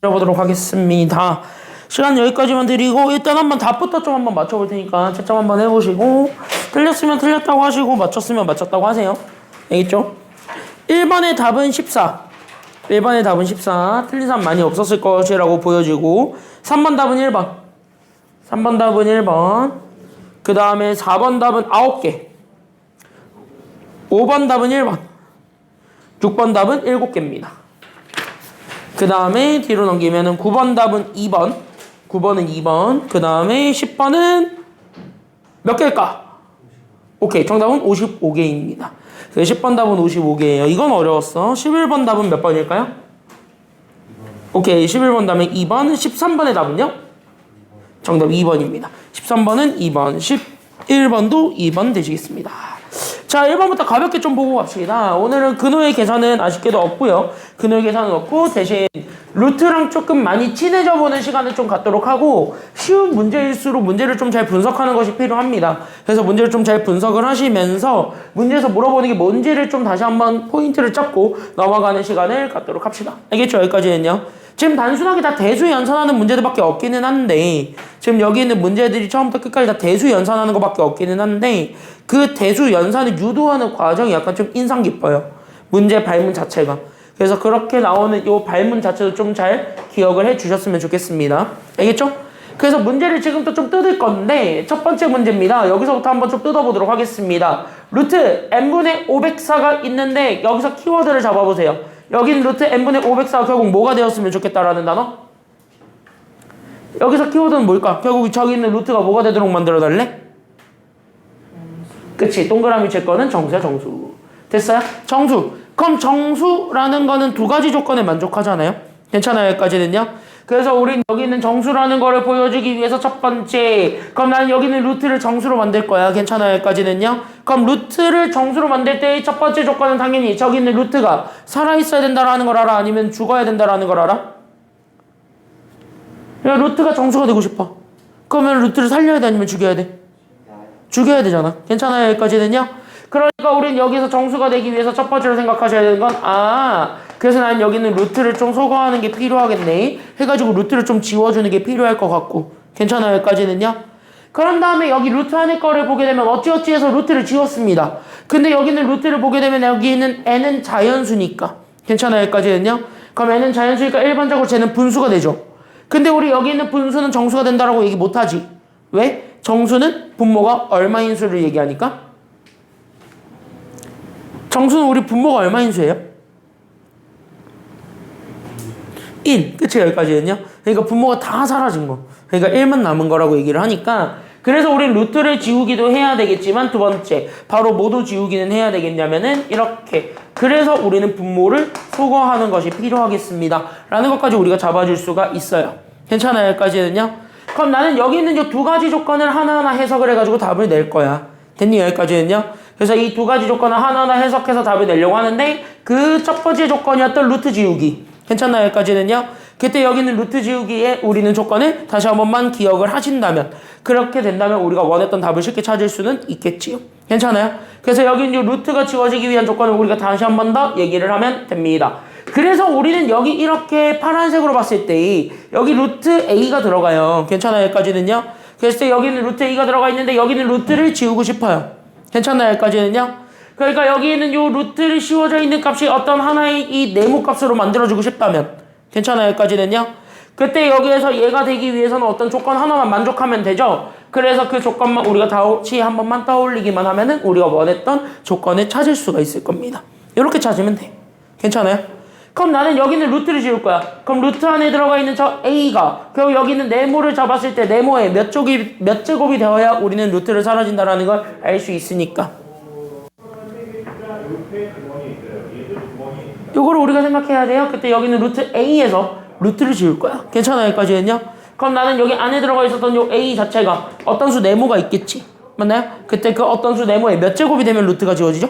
해보도록 하겠습니다. 시간 여기까지만 드리고 일단 한번 답부터 좀 한번 맞춰볼 테니까 채점 한번 해보시고 틀렸으면 틀렸다고 하시고 맞췄으면 맞췄다고 하세요. 알겠죠? 1번의 답은 14. 1번의 답은 14. 틀린 사람 많이 없었을 것이라고 보여지고 3번 답은 1번. 3번 답은 1번. 그 다음에 4번 답은 9개. 5번 답은 1번. 6번 답은 7개입니다. 그 다음에 뒤로 넘기면은 9번 답은 2번. 9번은 2번. 그 다음에 10번은 몇 개일까? 오케이. 정답은 55개입니다. 10번 답은 55개예요. 이건 어려웠어. 11번 답은 몇 번일까요? 오케이. 11번 답은 2번. 13번의 답은요? 정답 2번입니다. 13번은 2번. 11번도 2번 되시겠습니다. 자, 1번부터 가볍게 좀 보고 갑시다. 오늘은 근호의 계산은 아쉽게도 없고요. 근호의 계산은 없고 대신 루트랑 조금 많이 친해져 보는 시간을 좀 갖도록 하고 쉬운 문제일수록 문제를 좀 잘 분석하는 것이 필요합니다. 그래서 문제를 좀 잘 분석을 하시면서 문제에서 물어보는 게 뭔지를 좀 다시 한번 포인트를 잡고 넘어가는 시간을 갖도록 합시다. 알겠죠? 여기까지는요. 지금 단순하게 다 대수 연산하는 문제들밖에 없기는 한데 지금 여기 있는 문제들이 처음부터 끝까지 다 대수 연산하는 것밖에 없기는 한데 그 대수 연산을 유도하는 과정이 약간 좀 인상 깊어요. 문제 발문 자체가. 그래서 그렇게 나오는 이 발문 자체도 좀 잘 기억을 해 주셨으면 좋겠습니다. 알겠죠? 그래서 문제를 지금부터 좀 뜯을 건데 첫 번째 문제입니다. 여기서부터 한번 좀 뜯어보도록 하겠습니다. 루트 n분의 504가 있는데 여기서 키워드를 잡아보세요. 여기는 루트 n분의 504가 결국 뭐가 되었으면 좋겠다라는 단어? 여기서 키워드는 뭘까? 결국 저기 있는 루트가 뭐가 되도록 만들어달래? 그치, 동그라미 제 거는 정수야, 정수. 됐어요? 정수. 그럼 정수라는 거는 두 가지 조건에 만족하잖아요? 괜찮아요, 여기까지는요? 그래서 우린 여기 있는 정수라는 거를 보여주기 위해서 첫 번째, 그럼 나는 여기 있는 루트를 정수로 만들 거야. 괜찮아요, 여기까지는요? 그럼 루트를 정수로 만들 때의 첫 번째 조건은 당연히 저기 있는 루트가 살아있어야 된다라는 걸 알아? 아니면 죽어야 된다라는 걸 알아? 야, 루트가 정수가 되고 싶어. 그러면 루트를 살려야 돼? 아니면 죽여야 돼? 죽여야 되잖아. 괜찮아요, 여기까지는요? 그러니까 우린 여기서 정수가 되기 위해서 첫 번째로 생각하셔야 되는 건 그래서 난 여기는 루트를 좀 소거하는 게 필요하겠네 해가지고 루트를 좀 지워주는 게 필요할 것 같고 괜찮아요, 여기까지는요? 그런 다음에 여기 루트 안에 거를 보게 되면 어찌어찌 해서 루트를 지웠습니다. 근데 여기는 루트를 보게 되면 여기 있는 n은 자연수니까 괜찮아요, 여기까지는요? 그럼 n은 자연수니까 일반적으로 쟤는 분수가 되죠. 근데 우리 여기 있는 분수는 정수가 된다라고 얘기 못하지. 왜? 정수는 분모가 얼마인 수를 얘기하니까? 정수는 우리 분모가 얼마인 수예요? 1. 그치, 여기까지는요? 그러니까 분모가 다 사라진 거. 그러니까 1만 남은 거라고 얘기를 하니까 그래서 우린 루트를 지우기도 해야 되겠지만 두 번째, 바로 모두 지우기는 해야 되겠냐면은 이렇게. 그래서 우리는 분모를 소거하는 것이 필요하겠습니다. 라는 것까지 우리가 잡아줄 수가 있어요. 괜찮아요, 여기까지는요? 그럼 나는 여기 있는 이 두 가지 조건을 하나하나 해석을 해가지고 답을 낼 거야. 됐니, 여기까지는요? 그래서 이 두 가지 조건을 하나하나 해석해서 답을 내려고 하는데 그 첫 번째 조건이었던 루트 지우기. 괜찮나요, 여기까지는요? 그때 여기 있는 루트 지우기에 우리는 조건을 다시 한 번만 기억을 하신다면 그렇게 된다면 우리가 원했던 답을 쉽게 찾을 수는 있겠지요. 괜찮아요? 그래서 여기 이제 루트가 지워지기 위한 조건을 우리가 다시 한 번 더 얘기를 하면 됩니다. 그래서 우리는 여기 이렇게 파란색으로 봤을 때 여기 루트 A가 들어가요. 괜찮아요, 여기까지는요? 그래서 여기는 루트 A가 들어가 있는데 여기는 루트를 지우고 싶어요. 괜찮나요, 여기까지는요? 그러니까 여기 있는 요 루트를 씌워져 있는 값이 어떤 하나의 이 네모 값으로 만들어주고 싶다면 괜찮아요, 여기까지는요? 그때 여기에서 얘가 되기 위해서는 어떤 조건 하나만 만족하면 되죠? 그래서 그 조건만 우리가 다시 한 번만 떠올리기만 하면은 우리가 원했던 조건을 찾을 수가 있을 겁니다. 이렇게 찾으면 돼. 괜찮아요? 그럼 나는 여기는 루트를 지울 거야. 그럼 루트 안에 들어가 있는 저 A가 결국 여기 있는 네모를 잡았을 때 네모에 몇 제곱이 되어야 우리는 루트를 사라진다라는 걸 알 수 있으니까. 요거를 우리가 생각해야 돼요. 그때 여기는 루트 A에서 루트를 지울 거야. 괜찮아요, 여기까지는요? 그럼 나는 여기 안에 들어가 있었던 요 A 자체가 어떤 수 네모가 있겠지. 맞나요? 그때 그 어떤 수 네모에 몇 제곱이 되면 루트가 지워지죠?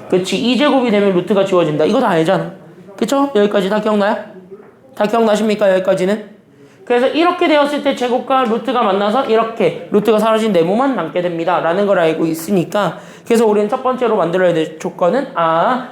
그치, 2제곱이 되면 루트가 지워진다. 이거 다 알잖아. 그쵸? 여기까지 다 기억나요? 다 기억나십니까? 여기까지는? 그래서 이렇게 되었을 때 제곱과 루트가 만나서 이렇게 루트가 사라진 네모만 남게 됩니다. 라는 걸 알고 있으니까 그래서 우리는 첫 번째로 만들어야 될 조건은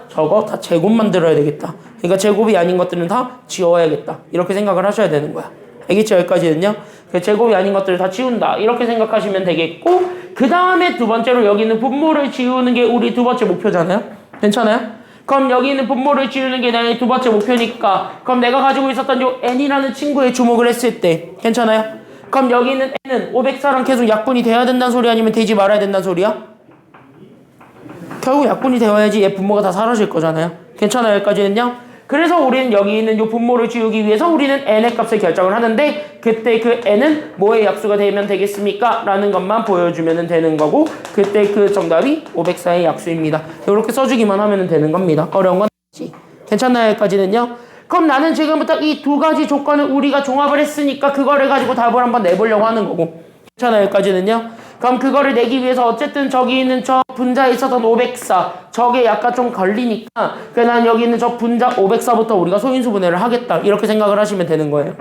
저거 다 제곱 만들어야 되겠다. 그러니까 제곱이 아닌 것들은 다 지워야겠다. 이렇게 생각을 하셔야 되는 거야. 알겠죠? 여기까지는요. 그 제곱이 아닌 것들을 다 지운다. 이렇게 생각하시면 되겠고, 그 다음에 두 번째로 여기 있는 분모를 지우는 게 우리 두 번째 목표잖아요. 괜찮아요? 그럼 여기 있는 분모를 지우는 게 나의 두 번째 목표니까, 그럼 내가 가지고 있었던 요 n이라는 친구에 주목을 했을 때 괜찮아요? 그럼 여기 있는 n은 504랑 계속 약분이 돼야 된다는 소리 아니면 되지 말아야 된다는 소리야? 결국 약분이 되어야지 얘 분모가 다 사라질 거잖아요. 괜찮아요? 여기까지는요? 그래서 우리는 여기 있는 요 분모를 지우기 위해서 우리는 n의 값을 결정을 하는데, 그때 그 n은 뭐의 약수가 되면 되겠습니까? 라는 것만 보여주면 되는 거고, 그때 그 정답이 504의 약수입니다. 이렇게 써주기만 하면 되는 겁니다. 어려운 건 아니지. 괜찮나요? 여기까지는요? 그럼 나는 지금부터 이 두 가지 조건을 우리가 종합을 했으니까 그거를 가지고 답을 한번 내보려고 하는 거고, 괜찮아요? 여기까지는요? 그럼 그거를 내기 위해서 어쨌든 저기 있는 저 분자에 있었던 504 저게 약간 좀 걸리니까 난 여기 있는 저 분자 504부터 우리가 소인수분해를 하겠다 이렇게 생각을 하시면 되는 거예요.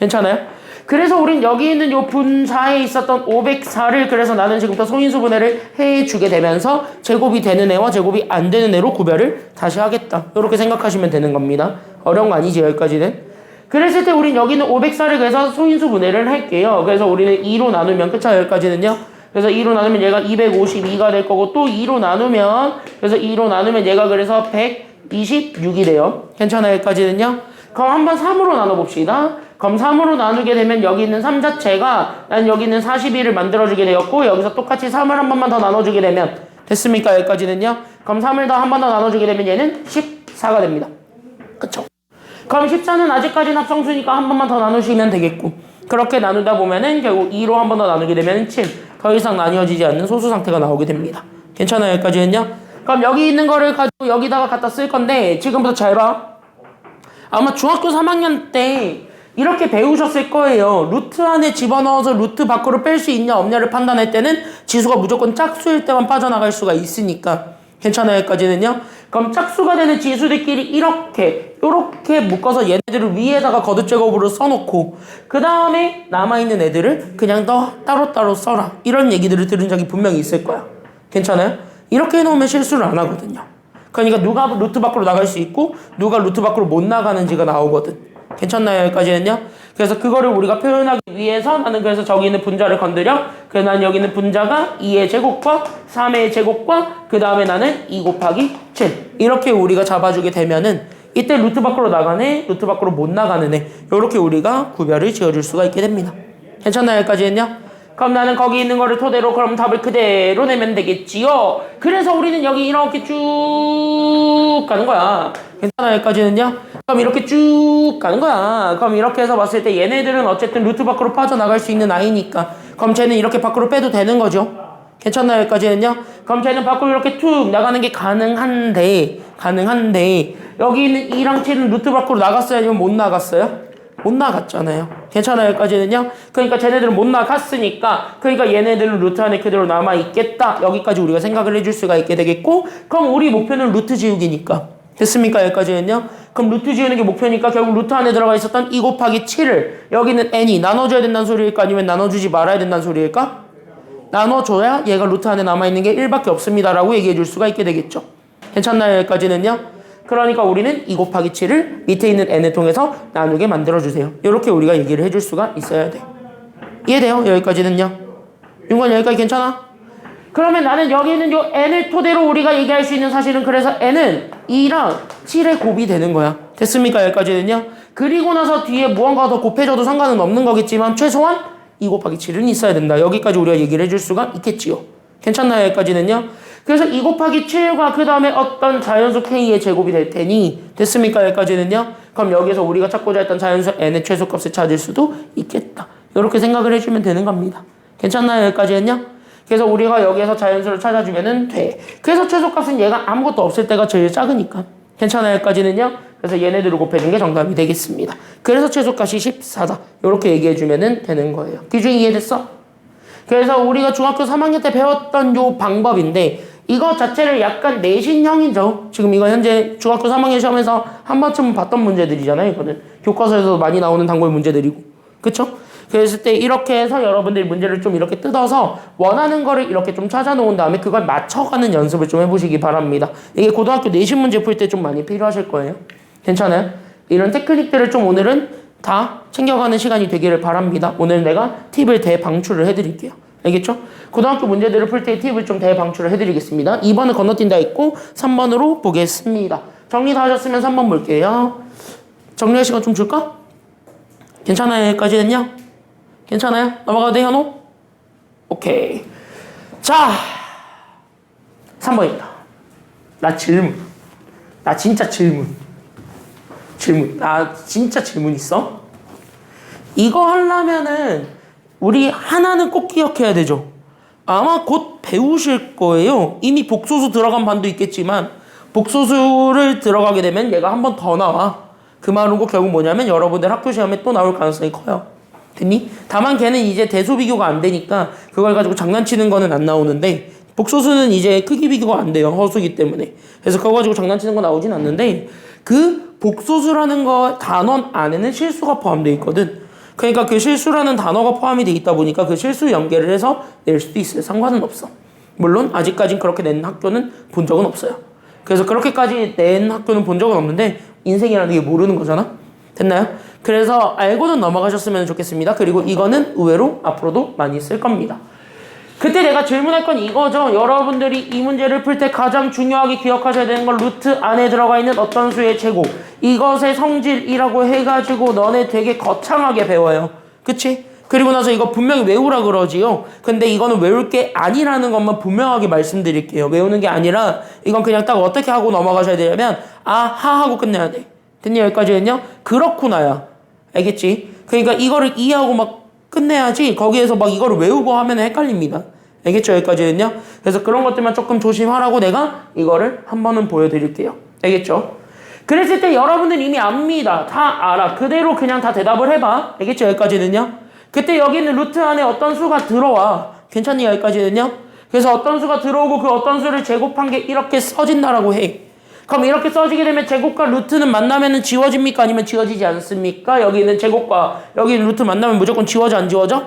괜찮아요? 그래서 우린 여기 있는 요 분자에 있었던 504를 그래서 나는 지금부터 소인수분해를 해주게 되면서 제곱이 되는 애와 제곱이 안 되는 애로 구별을 다시 하겠다 이렇게 생각하시면 되는 겁니다. 어려운 거 아니지 여기까지는? 그랬을 때 우린 여기는 504를 그래서 소인수분해를 할게요. 그래서 우리는 2로 나누면 그쵸 여기까지는요? 그래서 2로 나누면 얘가 252가 될 거고, 또 2로 나누면, 그래서 2로 나누면 얘가 그래서 126이 돼요. 괜찮아요? 여기까지는요? 그럼 한번 3으로 나눠봅시다. 그럼 3으로 나누게 되면 여기 있는 3 자체가, 난 여기 있는 42를 만들어주게 되었고, 여기서 똑같이 3을 한 번만 더 나눠주게 되면, 됐습니까? 여기까지는요? 그럼 3을 더 한 번 더 나눠주게 되면 얘는 14가 됩니다. 그쵸? 그럼 14는 아직까지는 합성수니까 한 번만 더 나누시면 되겠고, 그렇게 나누다 보면은 결국 2로 한 번 더 나누게 되면 7. 더 이상 나뉘어지지 않는 소수 상태가 나오게 됩니다. 괜찮아요? 여기까지는요? 그럼 여기 있는 거를 가지고 여기다가 갖다 쓸 건데 지금부터 잘 봐. 아마 중학교 3학년 때 이렇게 배우셨을 거예요. 루트 안에 집어넣어서 루트 밖으로 뺄 수 있냐 없냐를 판단할 때는 지수가 무조건 짝수일 때만 빠져나갈 수가 있으니까. 괜찮아요? 여기까지는요? 그럼 짝수가 되는 지수들끼리 이렇게 묶어서 얘네들을 위에다가 거듭제곱으로 써놓고 그 다음에 남아있는 애들을 그냥 더 따로따로 써라 이런 얘기들을 들은 적이 분명히 있을 거야. 괜찮아요? 이렇게 해놓으면 실수를 안 하거든요. 그러니까 누가 루트 밖으로 나갈 수 있고 누가 루트 밖으로 못 나가는지가 나오거든. 괜찮나요? 여기까지는요? 그래서 그거를 우리가 표현하기 위해서 나는 그래서 저기 있는 분자를 건드려. 그래서 난 여기 있는 분자가 2의 제곱과 3의 제곱과 그 다음에 나는 2 곱하기 7 이렇게 우리가 잡아주게 되면은 이때 루트 밖으로 나가네 루트 밖으로 못 나가는 애 이렇게 우리가 구별을 지어줄 수가 있게 됩니다. 괜찮나요? 여기까지는요? 그럼 나는 거기 있는 거를 토대로 그럼 답을 그대로 내면 되겠지요. 그래서 우리는 여기 이렇게 쭉 가는 거야. 괜찮아요? 여기까지는요? 그럼 이렇게 쭉 가는 거야. 그럼 이렇게 해서 봤을 때 얘네들은 어쨌든 루트 밖으로 빠져나갈 수 있는 아이니까 그럼 쟤는 이렇게 밖으로 빼도 되는 거죠. 괜찮나요? 여기까지는요? 그럼 쟤는 밖으로 이렇게 툭 나가는 게 가능한데 여기 있는 2랑 7은 루트 밖으로 나갔어요? 아니면 못 나갔어요? 못 나갔잖아요. 괜찮아요? 여기까지는요? 그러니까 쟤네들은 못 나갔으니까 그러니까 얘네들은 루트 안에 그대로 남아있겠다. 여기까지 우리가 생각을 해줄 수가 있게 되겠고 그럼 우리 목표는 루트 지우기니까 됐습니까? 여기까지는요? 그럼 루트 지우는 게 목표니까 결국 루트 안에 들어가 있었던 2 곱하기 7을 여기는 n이 나눠줘야 된다는 소리일까? 아니면 나눠주지 말아야 된다는 소리일까? 나눠줘야 얘가 루트 안에 남아있는 게 1밖에 없습니다 라고 얘기해 줄 수가 있게 되겠죠. 괜찮나요? 여기까지는요? 그러니까 우리는 2 곱하기 7을 밑에 있는 n을 통해서 나누게 만들어주세요. 이렇게 우리가 얘기를 해줄 수가 있어야 돼. 이해돼요? 여기까지는요? 윤건 여기까지 괜찮아? 그러면 나는 여기 있는 요 n을 토대로 우리가 얘기할 수 있는 사실은 그래서 n은 2랑 7의 곱이 되는 거야. 됐습니까? 여기까지는요? 그리고 나서 뒤에 무언가 더 곱해줘도 상관은 없는 거겠지만 최소한 2 곱하기 7은 있어야 된다. 여기까지 우리가 얘기를 해줄 수가 있겠지요. 괜찮나요? 여기까지는요? 그래서 2 곱하기 7과 그 다음에 어떤 자연수 k의 제곱이 될 테니 됐습니까? 여기까지는요? 그럼 여기서 우리가 찾고자 했던 자연수 n의 최소값을 찾을 수도 있겠다. 이렇게 생각을 해주면 되는 겁니다. 괜찮나요? 여기까지는요? 그래서 우리가 여기에서 자연수를 찾아주면 돼. 그래서 최소값은 얘가 아무것도 없을 때가 제일 작으니까 괜찮아요? 여기까지는요? 그래서 얘네들을 곱해준 게 정답이 되겠습니다. 그래서 최소값이 14다. 이렇게 얘기해주면 되는 거예요. 기준이 이해됐어? 그래서 우리가 중학교 3학년 때 배웠던 요 방법인데 이거 자체를 약간 내신형이죠. 지금 이거 현재 중학교 3학년 시험에서 한 번쯤 봤던 문제들이잖아요. 이거는 교과서에서 많이 나오는 단골 문제들이고 그쵸? 그랬을 때 이렇게 해서 여러분들이 문제를 좀 이렇게 뜯어서 원하는 거를 이렇게 좀 찾아 놓은 다음에 그걸 맞춰가는 연습을 좀 해보시기 바랍니다. 이게 고등학교 내신 문제 풀 때 좀 많이 필요하실 거예요. 괜찮아요? 이런 테크닉들을 좀 오늘은 다 챙겨가는 시간이 되기를 바랍니다. 오늘 내가 팁을 대방출을 해드릴게요. 알겠죠? 고등학교 문제들을 풀 때 팁을 좀 대방출을 해드리겠습니다. 2번은 건너뛴다 있고 3번으로 보겠습니다. 정리 다 하셨으면 3번 볼게요. 정리할 시간 좀 줄까? 괜찮아요? 여기까지 됐냐? 괜찮아요? 넘어가도 돼, 현호? 오케이. 자, 3번입니다. 나 질문. 나 진짜 질문. 나 진짜 질문 있어? 이거 하려면은 우리 하나는 꼭 기억해야 되죠. 아마 곧 배우실 거예요. 이미 복소수 들어간 반도 있겠지만 복소수를 들어가게 되면 얘가 한 번 더 나와. 그 말은 꼭 결국 뭐냐면 여러분들 학교 시험에 또 나올 가능성이 커요. 됐니? 다만 걔는 이제 대소 비교가 안 되니까 그걸 가지고 장난치는 거는 안 나오는데 복소수는 이제 크기 비교가 안 돼요. 허수기 때문에. 그래서 그거 가지고 장난치는 거 나오진 않는데 그 복소수라는 거 단원 안에는 실수가 포함되어 있거든. 그러니까 그 실수라는 단어가 포함이 되어 있다 보니까 그 실수 연계를 해서 낼 수도 있어요. 상관은 없어. 물론 아직까진 그렇게 낸 학교는 본 적은 없어요. 그래서 그렇게까지 낸 학교는 본 적은 없는데 인생이라는 게 모르는 거잖아. 됐나요? 그래서 알고는 넘어가셨으면 좋겠습니다. 그리고 이거는 의외로 앞으로도 많이 쓸 겁니다. 그때 내가 질문할 건 이거죠. 여러분들이 이 문제를 풀 때 가장 중요하게 기억하셔야 되는 건 루트 안에 들어가 있는 어떤 수의 제곱. 이것의 성질이라고 해가지고 너네 되게 거창하게 배워요. 그치? 그리고 나서 이거 분명히 외우라 그러지요. 근데 이거는 외울 게 아니라는 것만 분명하게 말씀드릴게요. 외우는 게 아니라 이건 그냥 딱 어떻게 하고 넘어가셔야 되냐면 아하 하고 끝내야 돼. 됐냐? 여기까지 했냐? 그렇구나야. 알겠지? 그러니까 이거를 이해하고 막 끝내야지 거기에서 막 이거를 외우고 하면 헷갈립니다. 알겠죠? 여기까지 했냐? 그래서 그런 것들만 조금 조심하라고 내가 이거를 한 번은 보여드릴게요. 알겠죠? 그랬을 때 여러분들 이미 압니다. 다 알아. 그대로 그냥 다 대답을 해봐. 알겠죠? 여기까지는요? 그때 여기는 루트 안에 어떤 수가 들어와. 괜찮니? 여기까지는요? 그래서 어떤 수가 들어오고 그 어떤 수를 제곱한 게 이렇게 써진다라고 해. 그럼 이렇게 써지게 되면 제곱과 루트는 만나면은 지워집니까? 아니면 지워지지 않습니까? 여기는 제곱과 여기는 루트 만나면 무조건 지워져 안 지워져?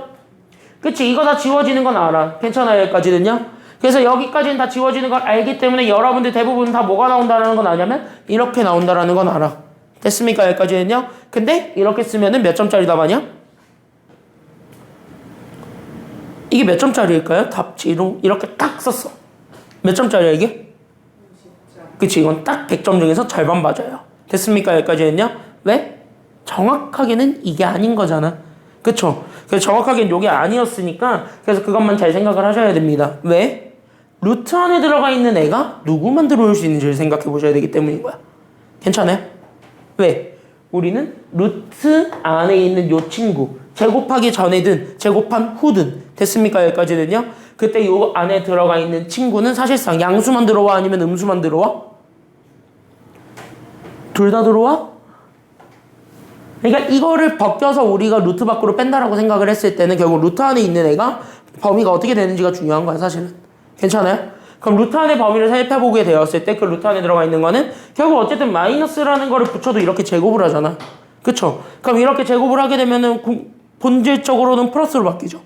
그치? 이거 다 지워지는 건 알아. 괜찮아요? 여기까지는요? 그래서 여기까지는 다 지워지는 걸 알기 때문에 여러분들 대부분 다 뭐가 나온다라는 건 아냐면 이렇게 나온다라는 건 알아. 됐습니까? 여기까지는요? 근데 이렇게 쓰면은 몇 점짜리 답아냐? 이게 몇 점짜리일까요? 답지로 이렇게 딱 썼어. 몇 점짜리야 이게? 그치, 이건 딱 100점 중에서 절반 맞아요. 됐습니까? 여기까지는요? 왜? 정확하게는 이게 아닌 거잖아. 그쵸? 그래서 정확하게는 이게 아니었으니까 그래서 그것만 잘 생각을 하셔야 됩니다. 왜? 루트 안에 들어가 있는 애가 누구만 들어올 수 있는지를 생각해 보셔야 되기 때문인 거야. 괜찮아요? 왜? 우리는 루트 안에 있는 요 친구 제곱하기 전에든 제곱한 후든 됐습니까? 여기까지는요? 그때 요 안에 들어가 있는 친구는 사실상 양수만 들어와 아니면 음수만 들어와? 둘 다 들어와? 그러니까 이거를 벗겨서 우리가 루트 밖으로 뺀다라고 생각을 했을 때는 결국 루트 안에 있는 애가 범위가 어떻게 되는지가 중요한 거야 사실은. 괜찮아요? 그럼 루트 안의 범위를 살펴보게 되었을 때 그 루트 안에 들어가 있는 거는 결국 어쨌든 마이너스라는 거를 붙여도 이렇게 제곱을 하잖아. 그쵸? 그럼 이렇게 제곱을 하게 되면은 본질적으로는 플러스로 바뀌죠.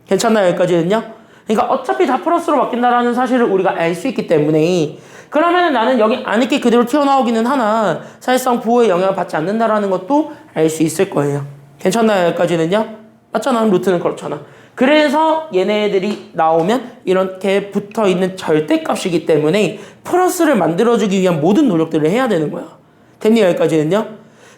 괜찮나요? 여기까지는요? 그러니까 어차피 다 플러스로 바뀐다라는 사실을 우리가 알 수 있기 때문에 그러면은 나는 여기 안에 게 그대로 튀어나오기는 하나 사실상 부호의 영향을 받지 않는다라는 것도 알 수 있을 거예요. 괜찮나요? 여기까지는요? 맞잖아. 루트는 그렇잖아. 그래서 얘네들이 나오면 이렇게 붙어있는 절대값이기 때문에 플러스를 만들어주기 위한 모든 노력들을 해야 되는 거야. 됐니? 여기까지는요?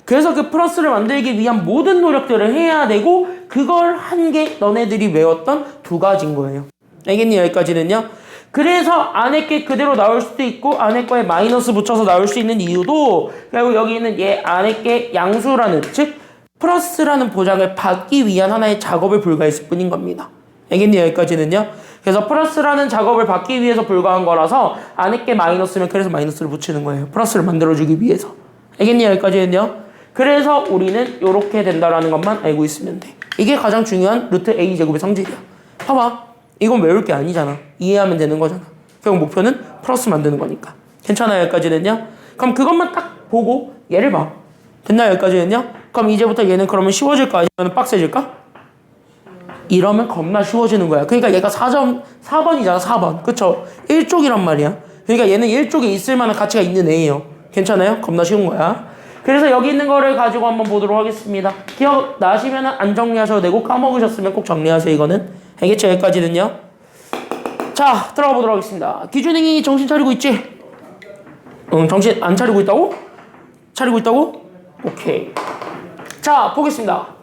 그래서 그 플러스를 만들기 위한 모든 노력들을 해야 되고 그걸 한 게 너네들이 외웠던 두 가지인 거예요. 알겠니? 여기까지는요? 그래서 안에 게 그대로 나올 수도 있고 안에 거에 마이너스 붙여서 나올 수 있는 이유도 결국 여기 있는 얘 안에 게 양수라는 즉 플러스라는 보장을 받기 위한 하나의 작업을 불가했을 뿐인 겁니다. 알겠니? 여기까지는요? 그래서 플러스라는 작업을 받기 위해서 불가한 거라서 안에 게 마이너스면 그래서 마이너스를 붙이는 거예요. 플러스를 만들어주기 위해서. 알겠니? 여기까지는요? 그래서 우리는 이렇게 된다라는 것만 알고 있으면 돼. 이게 가장 중요한 루트 A제곱의 성질이야. 봐봐. 이건 외울 게 아니잖아. 이해하면 되는 거잖아. 결국 목표는 플러스 만드는 거니까. 괜찮아요? 여기까지는요? 그럼 그것만 딱 보고 얘를 봐. 됐나요? 여기까지는요? 그럼 이제부터 얘는 그러면 쉬워질까? 아니면 빡세질까? 이러면 겁나 쉬워지는 거야. 그러니까 얘가 4번이잖아, 4번. 그쵸? 1쪽이란 말이야. 그러니까 얘는 1쪽에 있을 만한 가치가 있는 애예요. 괜찮아요? 겁나 쉬운 거야. 그래서 여기 있는 거를 가지고 한번 보도록 하겠습니다. 기억나시면 안 정리하셔도 되고 까먹으셨으면 꼭 정리하세요. 이거는. 알겠죠? 여기까지는요. 자, 들어가 보도록 하겠습니다. 기준행위 정신 차리고 있지? 응, 정신 안 차리고 있다고? 차리고 있다고? 오케이. 자, 보겠습니다.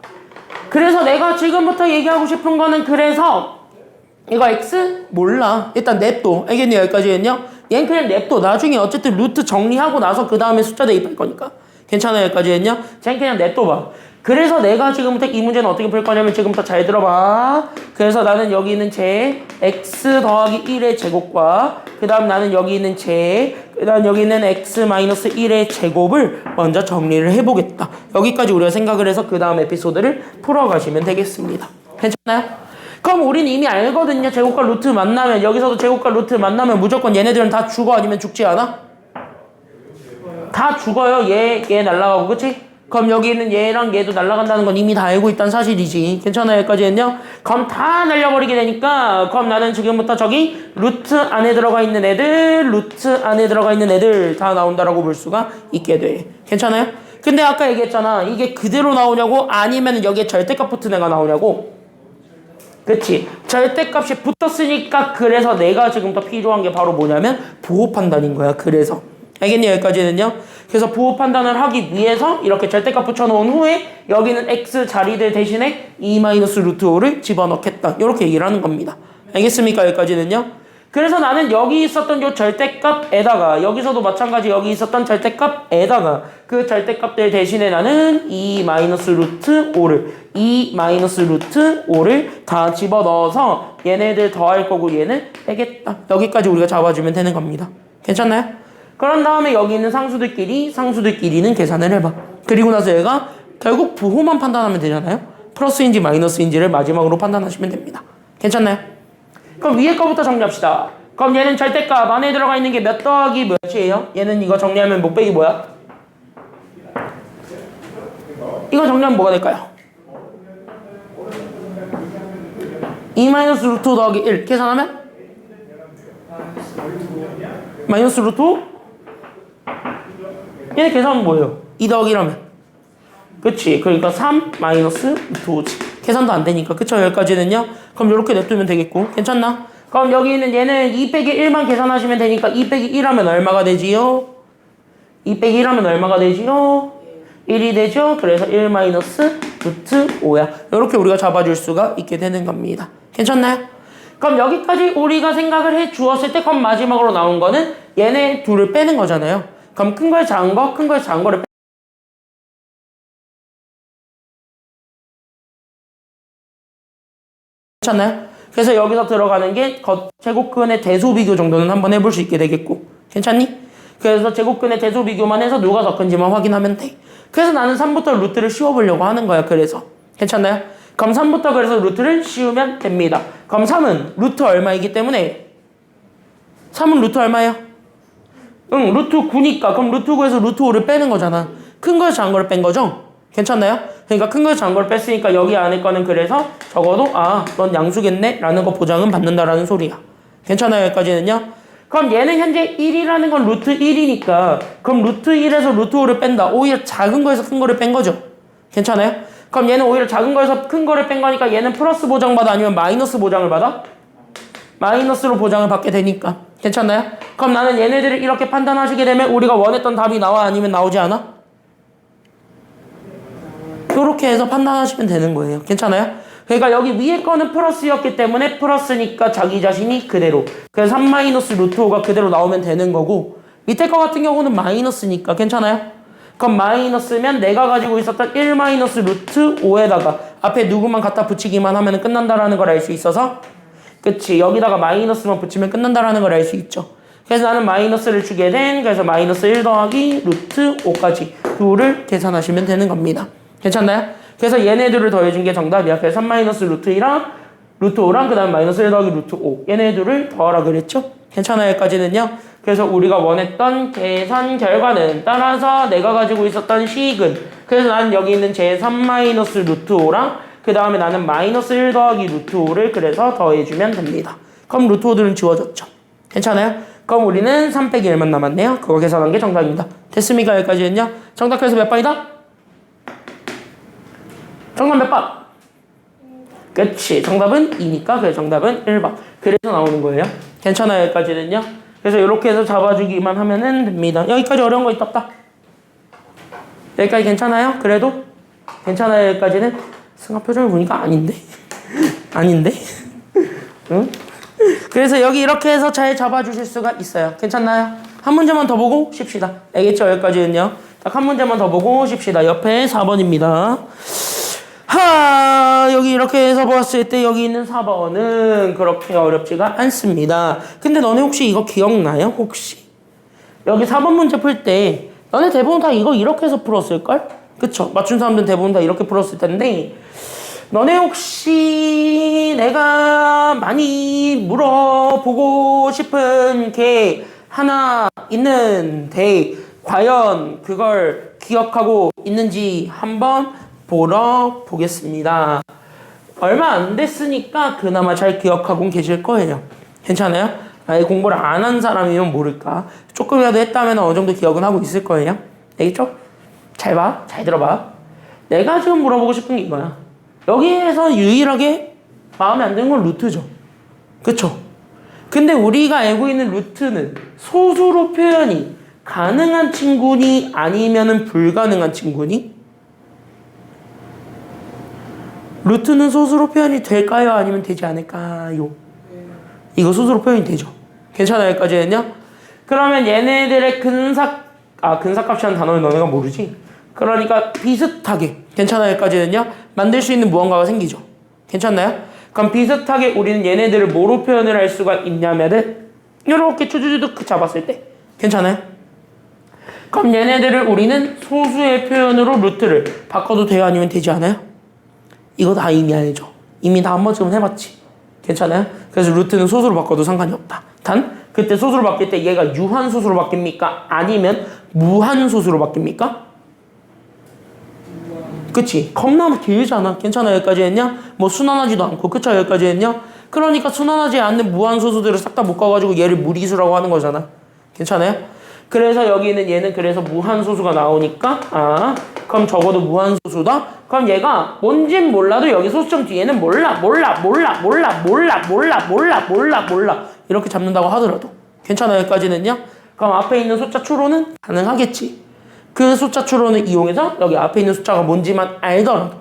그래서 내가 지금부터 얘기하고 싶은 거는 그래서 이거 x? 몰라. 일단 냅둬. 알겠니? 여기까지는요. 얘는 그냥 냅둬. 나중에 어쨌든 루트 정리하고 나서 그 다음에 숫자 대입할 거니까. 괜찮아요? 여기까지는요. 쟤는 그냥 냅둬봐. 그래서 내가 지금부터 이 문제는 어떻게 풀 거냐면 지금부터 잘 들어봐. 그래서 나는 여기 있는 제 x 더하기 1의 제곱과 그 다음 나는 여기 있는 그 다음 여기 있는 x 마이너스 1의 제곱을 먼저 정리를 해보겠다. 여기까지 우리가 생각을 해서 그 다음 에피소드를 풀어가시면 되겠습니다. 괜찮나요? 그럼 우리는 이미 알거든요. 제곱과 루트 만나면 여기서도 제곱과 루트 만나면 무조건 얘네들은 다 죽어 아니면 죽지 않아? 다 죽어요. 얘 날라가고 그치? 그럼 여기 있는 얘랑 얘도 날아간다는 건 이미 다 알고 있다는 사실이지. 괜찮아요? 여기까지는요? 그럼 다 날려버리게 되니까 그럼 나는 지금부터 저기 루트 안에 들어가 있는 애들 루트 안에 들어가 있는 애들 다 나온다라고 볼 수가 있게 돼. 괜찮아요? 근데 아까 얘기했잖아. 이게 그대로 나오냐고 아니면 여기에 절대값 붙은 애가 나오냐고. 그치? 절대값이 붙었으니까 그래서 내가 지금부터 필요한 게 바로 뭐냐면 보호 판단인 거야. 그래서 알겠니? 여기까지는요. 그래서 보호 판단을 하기 위해서 이렇게 절대값 붙여놓은 후에 여기는 x 자리들 대신에 2-루트5를 집어넣겠다. 이렇게 얘기를 하는 겁니다. 알겠습니까? 여기까지는요. 그래서 나는 여기 있었던 요 절대값에다가 여기서도 마찬가지 여기 있었던 절대값에다가 그 절대값들 대신에 나는 2-루트5를 다 집어넣어서 얘네들 더할 거고 얘는 빼겠다. 여기까지 우리가 잡아주면 되는 겁니다. 괜찮나요? 그런 다음에 여기 있는 상수들끼리는 계산을 해봐. 그리고 나서 얘가 결국 부호만 판단하면 되잖아요. 플러스인지 마이너스인지를 마지막으로 판단하시면 됩니다. 괜찮나요? 그럼 위에 거부터 정리합시다. 그럼 얘는 절대값 안에 들어가 있는 게 몇 더하기 몇이에요? 얘는 이거 정리하면 못 빼기 뭐야? 이거 정리하면 뭐가 될까요? 2-루트5 더하기 1 계산하면? 마이너스 루트 5? 얘네 계산은 뭐예요? 2 더하기 1하면 그치? 그러니까 3-루트 5지. 계산도 안 되니까. 그쵸? 여기까지는요. 그럼 이렇게 냅두면 되겠고. 괜찮나? 그럼 여기 있는 얘는 2 빼기 1만 계산하시면 되니까 2 빼기 1 하면 얼마가 되지요? 2 빼기 1 하면 얼마가 되지요? 1이 되죠? 그래서 1-루트 5야. 이렇게 우리가 잡아줄 수가 있게 되는 겁니다. 괜찮나요? 그럼 여기까지 우리가 생각을 해 주었을 때 그럼 마지막으로 나온 거는 얘네 둘을 빼는 거잖아요. 그럼 큰 거에 작은 거, 큰 거에 작은 거를 괜찮나요? 그래서 여기서 들어가는 게 제곱근의 대소 비교 정도는 한번 해볼 수 있게 되겠고. 괜찮니? 그래서 제곱근의 대소 비교만 해서 누가 더 큰지만 확인하면 돼. 그래서 나는 3부터 루트를 씌워보려고 하는 거야. 그래서 괜찮나요? 그럼 3부터 그래서 루트를 씌우면 됩니다. 그럼 3은 루트 얼마이기 때문에 3은 루트 얼마예요? 응, 루트 9니까 그럼 루트 9에서 루트 5를 빼는 거잖아. 큰 거에서 작은 거를 뺀 거죠? 괜찮나요? 그러니까 큰 거에서 작은 거를 뺐으니까 여기 안에 거는 그래서 적어도 넌 양수겠네? 라는 거 보장은 받는다라는 소리야. 괜찮아요? 여기까지는요? 그럼 얘는 현재 1이라는 건 루트 1이니까 그럼 루트 1에서 루트 5를 뺀다. 오히려 작은 거에서 큰 거를 뺀 거죠? 괜찮아요? 그럼 얘는 오히려 작은 거에서 큰 거를 뺀 거니까 얘는 플러스 보장 받아 아니면 마이너스 보장을 받아? 마이너스로 보장을 받게 되니까. 괜찮나요? 그럼 나는 얘네들을 이렇게 판단하시게 되면 우리가 원했던 답이 나와 아니면 나오지 않아? 이렇게 해서 판단하시면 되는 거예요. 괜찮아요? 그러니까 여기 위에 거는 플러스였기 때문에 플러스니까 자기 자신이 그대로. 그래서 3-루트5가 그대로 나오면 되는 거고 밑에 거 같은 경우는 마이너스니까 괜찮아요? 그럼 마이너스면 내가 가지고 있었던 1-루트5에다가 앞에 누구만 갖다 붙이기만 하면 끝난다라는 걸 알 수 있어서 그치 여기다가 마이너스만 붙이면 끝난다라는 걸 알 수 있죠. 그래서 나는 마이너스를 주게 된 그래서 마이너스 1 더하기 루트 5까지 둘을 계산하시면 되는 겁니다. 괜찮나요? 그래서 얘네들을 더해준 게 정답이야. 그래서 3-루트2랑 루트 5랑 그 다음 마이너스 1 더하기 루트 5 얘네들을 더하라 그랬죠? 괜찮아요? 여기까지는요? 그래서 우리가 원했던 계산 결과는 따라서 내가 가지고 있었던 식은 그래서 나는 여기 있는 제 3-루트 5랑 그 그 다음에 나는 마이너스 1 더하기 루트 5를 그래서 더해주면 됩니다. 그럼 루트 5들은 지워졌죠. 괜찮아요? 그럼 우리는 3 빼기 1만 남았네요. 그거 계산한 게 정답입니다. 됐습니까? 여기까지는요? 정답해서 몇 번이다? 정답 몇 번? 그치. 정답은 2니까 그 정답은 1번. 그래서 나오는 거예요. 괜찮아요? 여기까지는요? 그래서 이렇게 해서 잡아주기만 하면은 됩니다. 여기까지 어려운 거 있다 없다? 여기까지 괜찮아요? 그래도? 괜찮아요? 여기까지는? 승아 표정을 보니까 아닌데? 아닌데? 응? 그래서 여기 이렇게 해서 잘 잡아주실 수가 있어요. 괜찮나요? 한 문제만 더 보고 쉽시다. 알겠죠? 여기까지는요. 딱 한 문제만 더 보고 쉽시다. 옆에 4번입니다. 여기 이렇게 해서 봤을 때 여기 있는 4번은 그렇게 어렵지가 않습니다. 근데 너네 혹시 이거 기억나요? 혹시? 여기 4번 문제 풀 때 너네 대부분 다 이거 이렇게 해서 풀었을걸? 그쵸? 맞춘 사람들은 대부분 다 이렇게 풀었을 텐데 너네 혹시 내가 많이 물어보고 싶은 게 하나 있는데 과연 그걸 기억하고 있는지 한번 보러 보겠습니다. 얼마 안 됐으니까 그나마 잘 기억하고 계실 거예요. 괜찮아요? 아예 공부를 안 한 사람이면 모를까. 조금이라도 했다면 어느 정도 기억은 하고 있을 거예요. 알겠죠? 잘 봐. 잘 들어봐. 내가 지금 물어보고 싶은 게 이거야. 여기에서 유일하게 마음에 안 드는 건 루트죠. 그쵸? 근데 우리가 알고 있는 루트는 소수로 표현이 가능한 친구니 아니면은 불가능한 친구니? 루트는 소수로 표현이 될까요? 아니면 되지 않을까요? 이거 소수로 표현이 되죠. 괜찮아요? 여기까지는요? 그러면 얘네들의 근사값이라는 단어를 너네가 모르지? 그러니까 비슷하게 괜찮아요? 여기까지는요? 만들 수 있는 무언가가 생기죠. 괜찮나요? 그럼 비슷하게 우리는 얘네들을 뭐로 표현을 할 수가 있냐면은 이렇게 추주주득 잡았을 때 괜찮아요? 그럼 얘네들을 우리는 소수의 표현으로 루트를 바꿔도 돼요? 아니면 되지 않아요? 이거 다 이미 알죠? 이미 다 한 번쯤은 해봤지. 괜찮아요? 그래서 루트는 소수로 바꿔도 상관이 없다. 단 그때 소수로 바뀔 때 얘가 유한소수로 바뀝니까? 아니면 무한소수로 바뀝니까? 그치? 겁나 길잖아. 괜찮아? 여기까지 했냐? 뭐 순환하지도 않고 그쵸? 여기까지 했냐? 그러니까 순환하지 않는 무한소수들을 싹 다 묶어가지고 얘를 무리수라고 하는 거잖아. 괜찮아요? 그래서 여기는 얘는 그래서 무한소수가 나오니까 그럼 적어도 무한소수다? 그럼 얘가 뭔진 몰라도 여기 소수점 뒤에는 몰라 이렇게 잡는다고 하더라도 괜찮아요? 여기까지는요? 그럼 앞에 있는 숫자 추로는 가능하겠지. 그 숫자 추로는 이용해서 여기 앞에 있는 숫자가 뭔지만 알더라도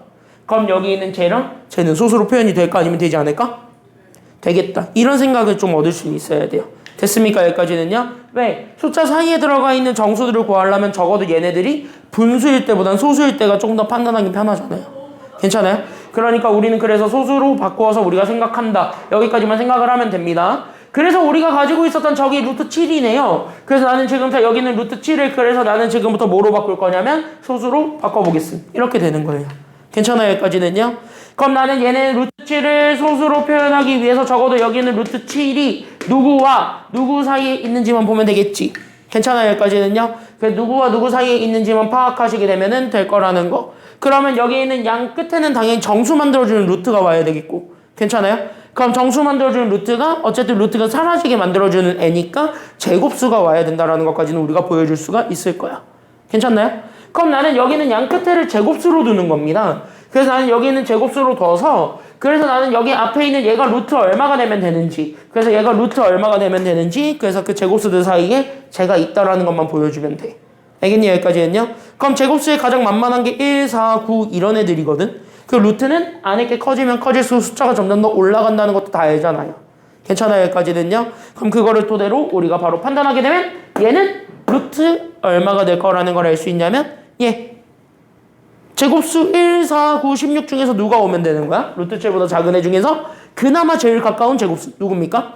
그럼 여기 있는 쟤랑 쟤는 소수로 표현이 될까 아니면 되지 않을까? 되겠다. 이런 생각을 좀 얻을 수 있어야 돼요. 됐습니까? 여기까지는요? 왜? 숫자 사이에 들어가 있는 정수들을 구하려면 적어도 얘네들이 분수일 때보단 소수일 때가 조금 더 판단하기 편하잖아요. 괜찮아요? 그러니까 우리는 그래서 소수로 바꾸어서 우리가 생각한다. 여기까지만 생각을 하면 됩니다. 그래서 우리가 가지고 있었던 저기 루트 7이네요. 그래서 나는 지금부터 여기는 루트 7을 그래서 나는 지금부터 뭐로 바꿀 거냐면 소수로 바꿔보겠습니다. 이렇게 되는 거예요. 괜찮아요? 여기까지는요? 그럼 나는 얘네 루트 7을 소수로 표현하기 위해서 적어도 여기는 루트 7이 누구와 누구 사이에 있는지만 보면 되겠지. 괜찮아요? 여기까지는요? 그래서 누구와 누구 사이에 있는지만 파악하시게 되면은 될 거라는 거. 그러면 여기 있는 양 끝에는 당연히 정수 만들어주는 루트가 와야 되겠고. 괜찮아요? 그럼 정수 만들어주는 루트가 어쨌든 루트가 사라지게 만들어주는 애니까 제곱수가 와야 된다라는 것까지는 우리가 보여줄 수가 있을 거야. 괜찮나요? 그럼 나는 여기는 양 끝에를 제곱수로 두는 겁니다. 그래서 나는 여기는 제곱수로 둬서 그래서 나는 여기 앞에 있는 얘가 루트 얼마가 되면 되는지 그래서 얘가 루트 얼마가 되면 되는지 그래서 그 제곱수들 사이에 제가 있다라는 것만 보여주면 돼. 알겠니? 여기까지는요? 그럼 제곱수의 가장 만만한 게 1, 4, 9 이런 애들이거든. 그 루트는 안에 게 커지면 커질수록 숫자가 점점 더 올라간다는 것도 다 알잖아요. 괜찮아요? 여기까지는요? 그럼 그거를 토대로 우리가 바로 판단하게 되면 얘는 루트 얼마가 될 거라는 걸 알 수 있냐면 제곱수 1, 4, 9, 16 중에서 누가 오면 되는 거야? 루트 7보다 작은 애 중에서 그나마 제일 가까운 제곱수 누굽니까?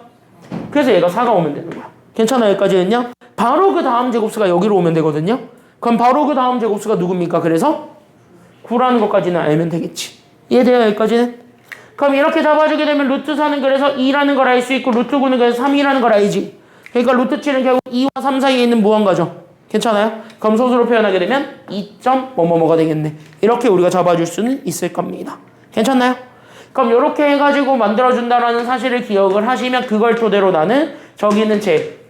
그래서 얘가 4가 오면 되는 거야. 괜찮아요? 여기까지는요? 바로 그 다음 제곱수가 여기로 오면 되거든요? 그럼 바로 그 다음 제곱수가 누굽니까? 그래서 9라는 것까지는 알면 되겠지. 이해돼요? 여기까지는? 그럼 이렇게 잡아주게 되면 루트 4는 그래서 2라는 걸 알 수 있고 루트 9는 그래서 3이라는 걸 알지. 그러니까 루트 7은 결국 2와 3 사이에 있는 무언가죠. 괜찮아요? 그럼 소수로 표현하게 되면 2점 뭐뭐뭐가 되겠네. 이렇게 우리가 잡아줄 수는 있을 겁니다. 괜찮나요? 그럼 이렇게 해가지고 만들어준다라는 사실을 기억을 하시면 그걸 토대로 나는 저기 있는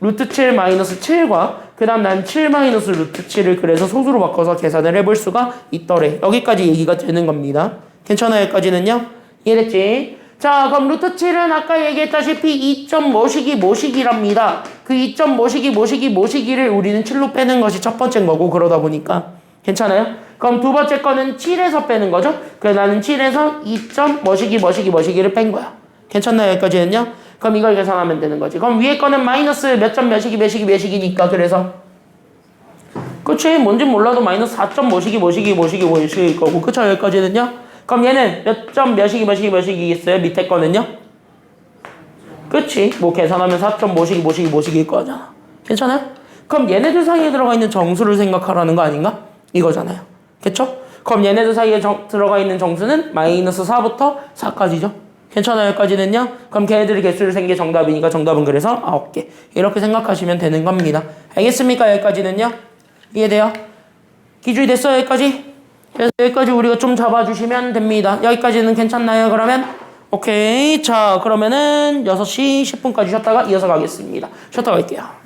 루트 7 마이너스 7과 그 다음 난 7 마이너스 루트 7을 그래서 소수로 바꿔서 계산을 해볼 수가 있더래. 여기까지 얘기가 되는 겁니다. 괜찮아요? 여기까지는요? 이해됐지? 자, 그럼 루트 7은 아까 얘기했다시피 2점 뭐시기랍니다. 그 2점 뭐시기를 우리는 7로 빼는 것이 첫 번째인 거고 그러다 보니까 괜찮아요? 그럼 두 번째 거는 7에서 빼는 거죠? 그래서 나는 7에서 2점 뭐시기를 뺀 거야. 괜찮나요? 여기까지는요? 그럼 이걸 계산하면 되는 거지. 그럼 위에 거는 마이너스 몇 점 몇이기니까 그래서 그치? 뭔지 몰라도 마이너스 4점 뭐시기일 거고 그쵸? 여기까지는요? 그럼 얘는 몇 점 몇이기겠어요? 밑에 거는요? 그치? 뭐 계산하면 4점 뭐시기일 거잖아. 괜찮아요? 그럼 얘네들 사이에 들어가 있는 정수를 생각하라는 거 아닌가? 이거잖아요. 그쵸? 그럼 얘네들 사이에 들어가 있는 정수는 마이너스 4부터 4까지죠. 괜찮아요? 여기까지는요? 그럼 걔네들이 개수를 센 게 정답이니까 정답은 그래서 9개. 이렇게 생각하시면 되는 겁니다. 알겠습니까? 여기까지는요? 이해돼요? 기준이 됐어요? 여기까지? 그래서 여기까지 우리가 좀 잡아주시면 됩니다. 여기까지는 괜찮나요? 그러면? 오케이. 자, 그러면은 6시 10분까지 쉬었다가 이어서 가겠습니다. 쉬었다 갈게요.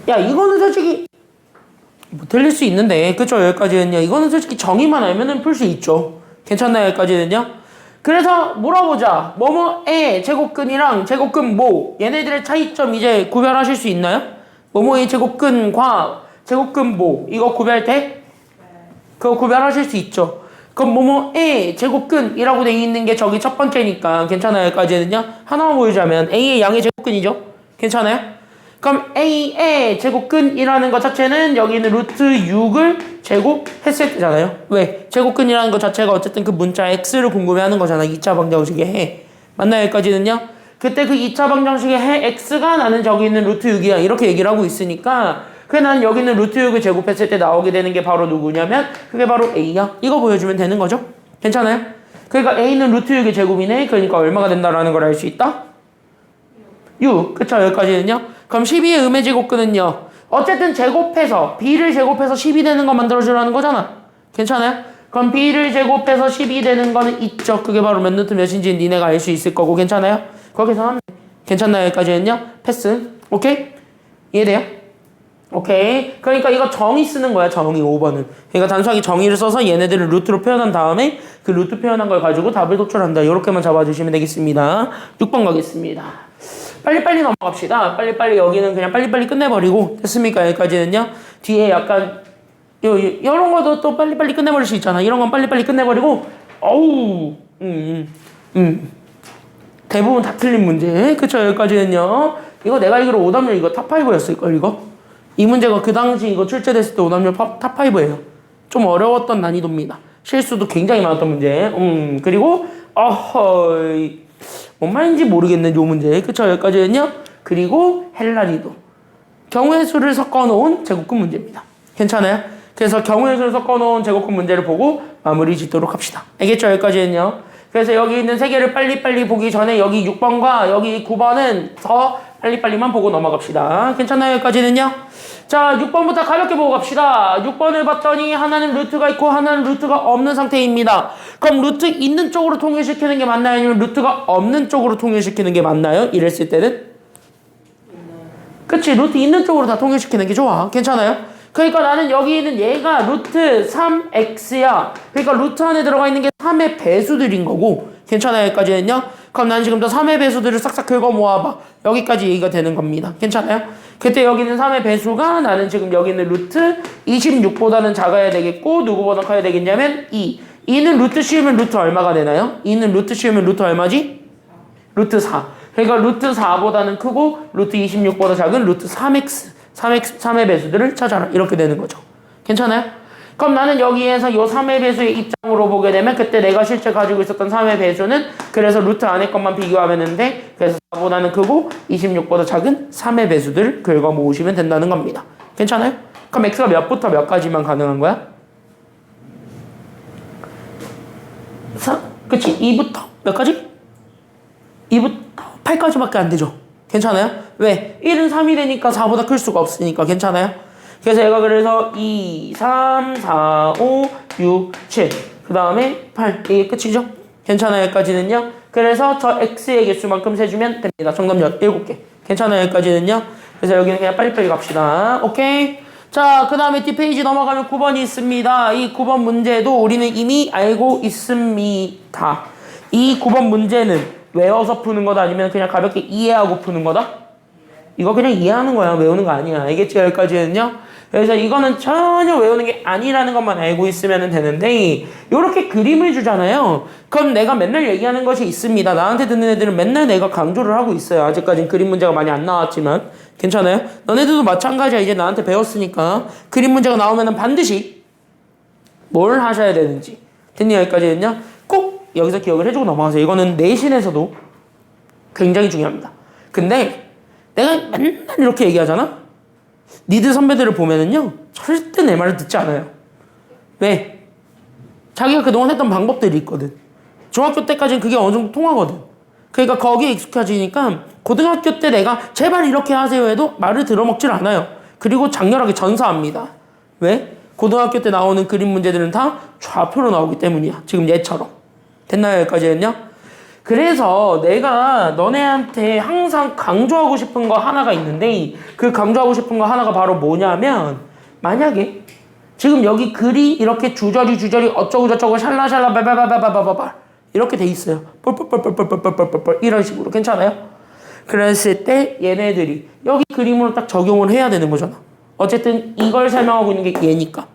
야, 이거는 솔직히 뭐 틀릴 수 있는데, 그쵸? 여기까지는요. 이거는 솔직히 정의만 알면은 풀 수 있죠. 괜찮나요? 여기까지는요. 그래서 물어보자. 뭐뭐의 제곱근이랑 제곱근 모, 얘네들의 차이점 이제 구별하실 수 있나요? 뭐뭐의 제곱근과 제곱근 모, 이거 구별돼? 그거 구별하실 수 있죠. 그럼 뭐뭐의 제곱근이라고 돼 있는 게 저기 첫 번째니까 괜찮아요? 여기까지는요. 하나만 보여주자면 A의 양의 제곱근이죠. 괜찮아요? 그럼 A의 제곱근이라는 것 자체는 여기 있는 루트 6을 제곱했을 때잖아요. 왜? 제곱근이라는 것 자체가 어쨌든 그 문자 x를 궁금해하는 거잖아. 2차 방정식의 해. 맞나요? 여기까지는요? 그때 그 2차 방정식의 해 x가 나는 저기 있는 루트 6이야. 이렇게 얘기를 하고 있으니까 그래 난 여기 있는 루트 6을 제곱했을 때 나오게 되는 게 바로 누구냐면 그게 바로 A야. 이거 보여주면 되는 거죠. 괜찮아요? 그러니까 A는 루트 6의 제곱이네. 그러니까 얼마가 된다라는 걸 알 수 있다? 6. 그쵸? 여기까지는요? 그럼 12의 음의 제곱근은요. 어쨌든 제곱해서 B를 제곱해서 10이 되는 거 만들어주라는 거잖아. 괜찮아요? 그럼 B를 제곱해서 10이 되는 거는 있죠. 그게 바로 몇 루트 몇인지 니네가 알 수 있을 거고 괜찮아요? 거기서 하면 괜찮나요? 여기까지는요? 패스. 오케이? 이해돼요? 오케이. 그러니까 이거 정의 쓰는 거야. 정의 5번은. 그러니까 단순하게 정의를 써서 얘네들을 루트로 표현한 다음에 그 루트 표현한 걸 가지고 답을 도출한다. 이렇게만 잡아주시면 되겠습니다. 6번 가겠습니다. 빨리빨리 넘어갑시다. 빨리빨리 여기는 그냥 빨리빨리 끝내버리고 됐습니까? 여기까지는요. 뒤에 약간 이런 것도 또 빨리빨리 끝내버릴 수 있잖아. 이런 건 빨리빨리 끝내버리고 어우 대부분 다 틀린 문제. 그쵸? 여기까지는요. 이거 내가 알기로 오답률 이거 탑5였을걸 이거? 이 문제가 그 당시 이거 출제됐을 때 오답률 탑5예요. 좀 어려웠던 난이도입니다. 실수도 굉장히 많았던 문제. 그리고 어허이 뭔 말인지 모르겠는 요 문제. 그쵸? 여기까지는요. 그리고 헬라리도 경우의 수를 섞어놓은 제곱근 문제입니다. 괜찮아요? 그래서 경우의 수를 섞어놓은 제곱근 문제를 보고 마무리 짓도록 합시다. 알겠죠? 여기까지는요. 그래서 여기 있는 세 개를 빨리빨리 보기 전에 여기 6번과 여기 9번은 더 빨리빨리만 보고 넘어갑시다. 괜찮아요? 여기까지는요. 자, 6번부터 가볍게 보고 갑시다. 6번을 봤더니 하나는 루트가 있고 하나는 루트가 없는 상태입니다. 그럼 루트 있는 쪽으로 통일시키는 게 맞나요? 아니면 루트가 없는 쪽으로 통일시키는 게 맞나요? 이랬을 때는? 그치, 루트 있는 쪽으로 다 통일시키는 게 좋아. 괜찮아요? 그러니까 나는 여기 있는 얘가 루트 3x야. 그러니까 루트 안에 들어가 있는 게 3의 배수들인 거고. 괜찮아요? 여기까지는요? 그럼 난 지금부터 3의 배수들을 싹싹 긁어 모아봐. 여기까지 얘기가 되는 겁니다. 괜찮아요? 그때 여기 있는 3의 배수가 나는 지금 여기 있는 루트 26보다는 작아야 되겠고 누구보다 커야 되겠냐면 2. 2는 루트 씌우면 루트 얼마가 되나요? 2는 루트 씌우면 루트 얼마지? 루트 4. 그러니까 루트 4보다는 크고 루트 26보다 작은 루트 3의 배수들을 찾아라. 이렇게 되는 거죠. 괜찮아요? 그럼 나는 여기에서 요 3의 배수의 입장으로 보게 되면 그때 내가 실제 가지고 있었던 3의 배수는 그래서 루트 안에 것만 비교하면 되는데 그래서 4보다는 크고 26보다 작은 3의 배수들을 긁어 모으시면 된다는 겁니다. 괜찮아요? 그럼 x가 몇부터 몇까지만 가능한 거야? 그치? 2부터 몇까지? 2부터 8까지밖에 안 되죠. 괜찮아요? 왜? 1은 3이 되니까 4보다 클 수가 없으니까. 괜찮아요? 그래서 얘가 그래서 2, 3, 4, 5, 6, 7. 그 다음에 8. 이게 끝이죠? 괜찮아요? 여기까지는요? 그래서 저 x의 개수만큼 세주면 됩니다. 정답 7개. 괜찮아요? 여기까지는요? 그래서 여기는 그냥 빨리빨리 갑시다. 오케이? 자, 그 다음에 뒷페이지 넘어가면 9번이 있습니다. 이 9번 문제도 우리는 이미 알고 있습니다. 이 9번 문제는 외워서 푸는 거다 아니면 그냥 가볍게 이해하고 푸는 거다? 이거 그냥 이해하는 거야. 외우는 거 아니야. 알겠지? 여기까지는요? 그래서 이거는 전혀 외우는 게 아니라는 것만 알고 있으면 되는데 이렇게 그림을 주잖아요. 그럼 내가 맨날 얘기하는 것이 있습니다. 나한테 듣는 애들은 맨날 내가 강조를 하고 있어요. 아직까지는 그림 문제가 많이 안 나왔지만 괜찮아요? 너네들도 마찬가지야. 이제 나한테 배웠으니까 그림 문제가 나오면 반드시 뭘 하셔야 되는지 됐니? 여기까지는요? 꼭 여기서 기억을 해주고 넘어가세요. 이거는 내신에서도 굉장히 중요합니다. 근데 내가 맨날 이렇게 얘기하잖아? 니들 선배들을 보면은요 절대 내 말을 듣지 않아요. 왜? 자기가 그동안 했던 방법들이 있거든. 중학교 때까지는 그게 어느 정도 통하거든. 그러니까 거기에 익숙해지니까 고등학교 때 내가 제발 이렇게 하세요 해도 말을 들어먹질 않아요. 그리고 장렬하게 전사합니다. 왜? 고등학교 때 나오는 그림 문제들은 다 좌표로 나오기 때문이야. 지금 얘처럼. 됐나요? 여기까지는요? 그래서 내가 너네한테 항상 강조하고 싶은 거 하나가 있는데 그 강조하고 싶은 거 하나가 바로 뭐냐면 만약에 지금 여기 글이 이렇게 주저리 어쩌고 저쩌고 샬라샬라 바바바바바바바 이렇게 돼 있어요. 뻘뻘뻘뻘뻘뻘뻘뻘뻘 이런 식으로 괜찮아요? 그랬을 때 얘네들이 여기 그림으로 딱 적용을 해야 되는 거잖아. 어쨌든 이걸 설명하고 있는 게 얘니까.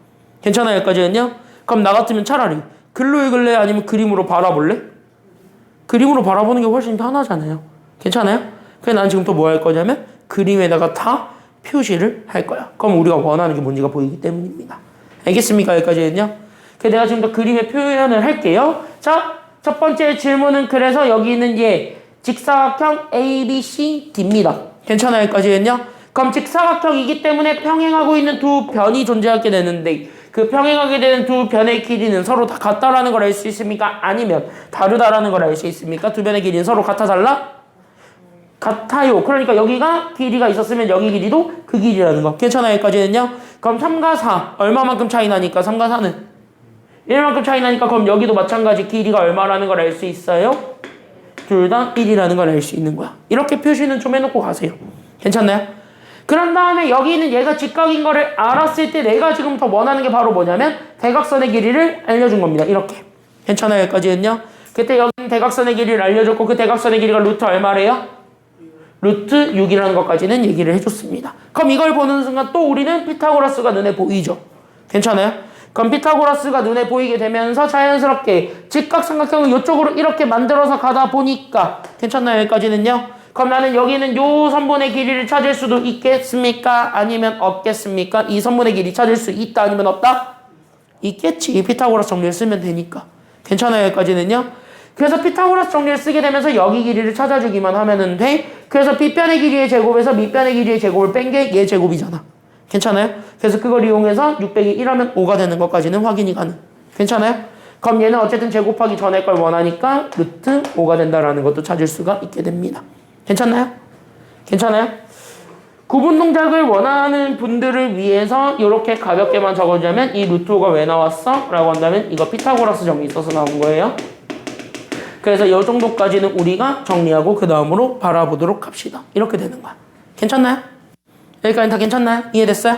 괜찮아요? 여기까지는요? 그럼 나 같으면 차라리 글로 읽을래? 아니면 그림으로 바라볼래? 그림으로 바라보는 게 훨씬 편하잖아요. 괜찮아요? 그래서 난 지금부터 뭐 할 거냐면 그림에다가 다 표시를 할 거야. 그럼 우리가 원하는 게 뭔지가 보이기 때문입니다. 알겠습니까? 여기까지는요? 그래서 내가 지금부터 그림의 표현을 할게요. 자, 첫 번째 질문은 그래서 여기 있는 얘 직사각형 ABCD입니다. 괜찮아요? 여기까지는요? 그럼 직사각형이기 때문에 평행하고 있는 두 변이 존재하게 되는데 그 평행하게 되는 두 변의 길이는 서로 다 같다라는 걸 알 수 있습니까? 아니면 다르다라는 걸 알 수 있습니까? 두 변의 길이는 서로 같아 달라? 같아요. 그러니까 여기가 길이가 있었으면 여기 길이도 그 길이라는 거. 괜찮아요? 여기까지는요? 그럼 3과 4 얼마만큼 차이 나니까 3과 4는 1만큼 차이 나니까 그럼 여기도 마찬가지 길이가 얼마라는 걸 알 수 있어요? 둘 다 1이라는 걸 알 수 있는 거야. 이렇게 표시는 좀 해놓고 가세요. 괜찮나요? 그런 다음에 여기는 얘가 직각인 거를 알았을 때 내가 지금부터 원하는 게 바로 뭐냐면 대각선의 길이를 알려준 겁니다. 이렇게. 괜찮아요? 여기까지는요? 그때 여기는 대각선의 길이를 알려줬고 그 대각선의 길이가 루트 얼마래요? 루트 6이라는 것까지는 얘기를 해줬습니다. 그럼 이걸 보는 순간 또 우리는 피타고라스가 눈에 보이죠? 괜찮아요? 그럼 피타고라스가 눈에 보이게 되면서 자연스럽게 직각삼각형을 이쪽으로 이렇게 만들어서 가다 보니까 괜찮나요? 여기까지는요? 그럼 나는 여기는 요 선분의 길이를 찾을 수도 있겠습니까? 아니면 없겠습니까? 이 선분의 길이 찾을 수 있다 아니면 없다? 있겠지. 피타고라스 정리를 쓰면 되니까. 괜찮아요? 여기까지는요? 그래서 피타고라스 정리를 쓰게 되면서 여기 길이를 찾아주기만 하면은 돼. 그래서 B변의 길이의 제곱에서 밑변의 길이의 제곱을 뺀 게 얘 제곱이잖아. 괜찮아요? 그래서 그걸 이용해서 6 빼기 1하면 5가 되는 것까지는 확인이 가능. 괜찮아요? 그럼 얘는 어쨌든 제곱하기 전에 걸 원하니까 루트 5가 된다라는 것도 찾을 수가 있게 됩니다. 괜찮나요? 괜찮아요? 구분 동작을 원하는 분들을 위해서 이렇게 가볍게만 적어주자면 이 루트 5가 왜 나왔어? 라고 한다면 이거 피타고라스 정리 있어서 나온 거예요. 그래서 이 정도까지는 우리가 정리하고 그 다음으로 바라보도록 합시다. 이렇게 되는 거야. 괜찮나요? 여기까지 다 괜찮나요? 이해됐어요?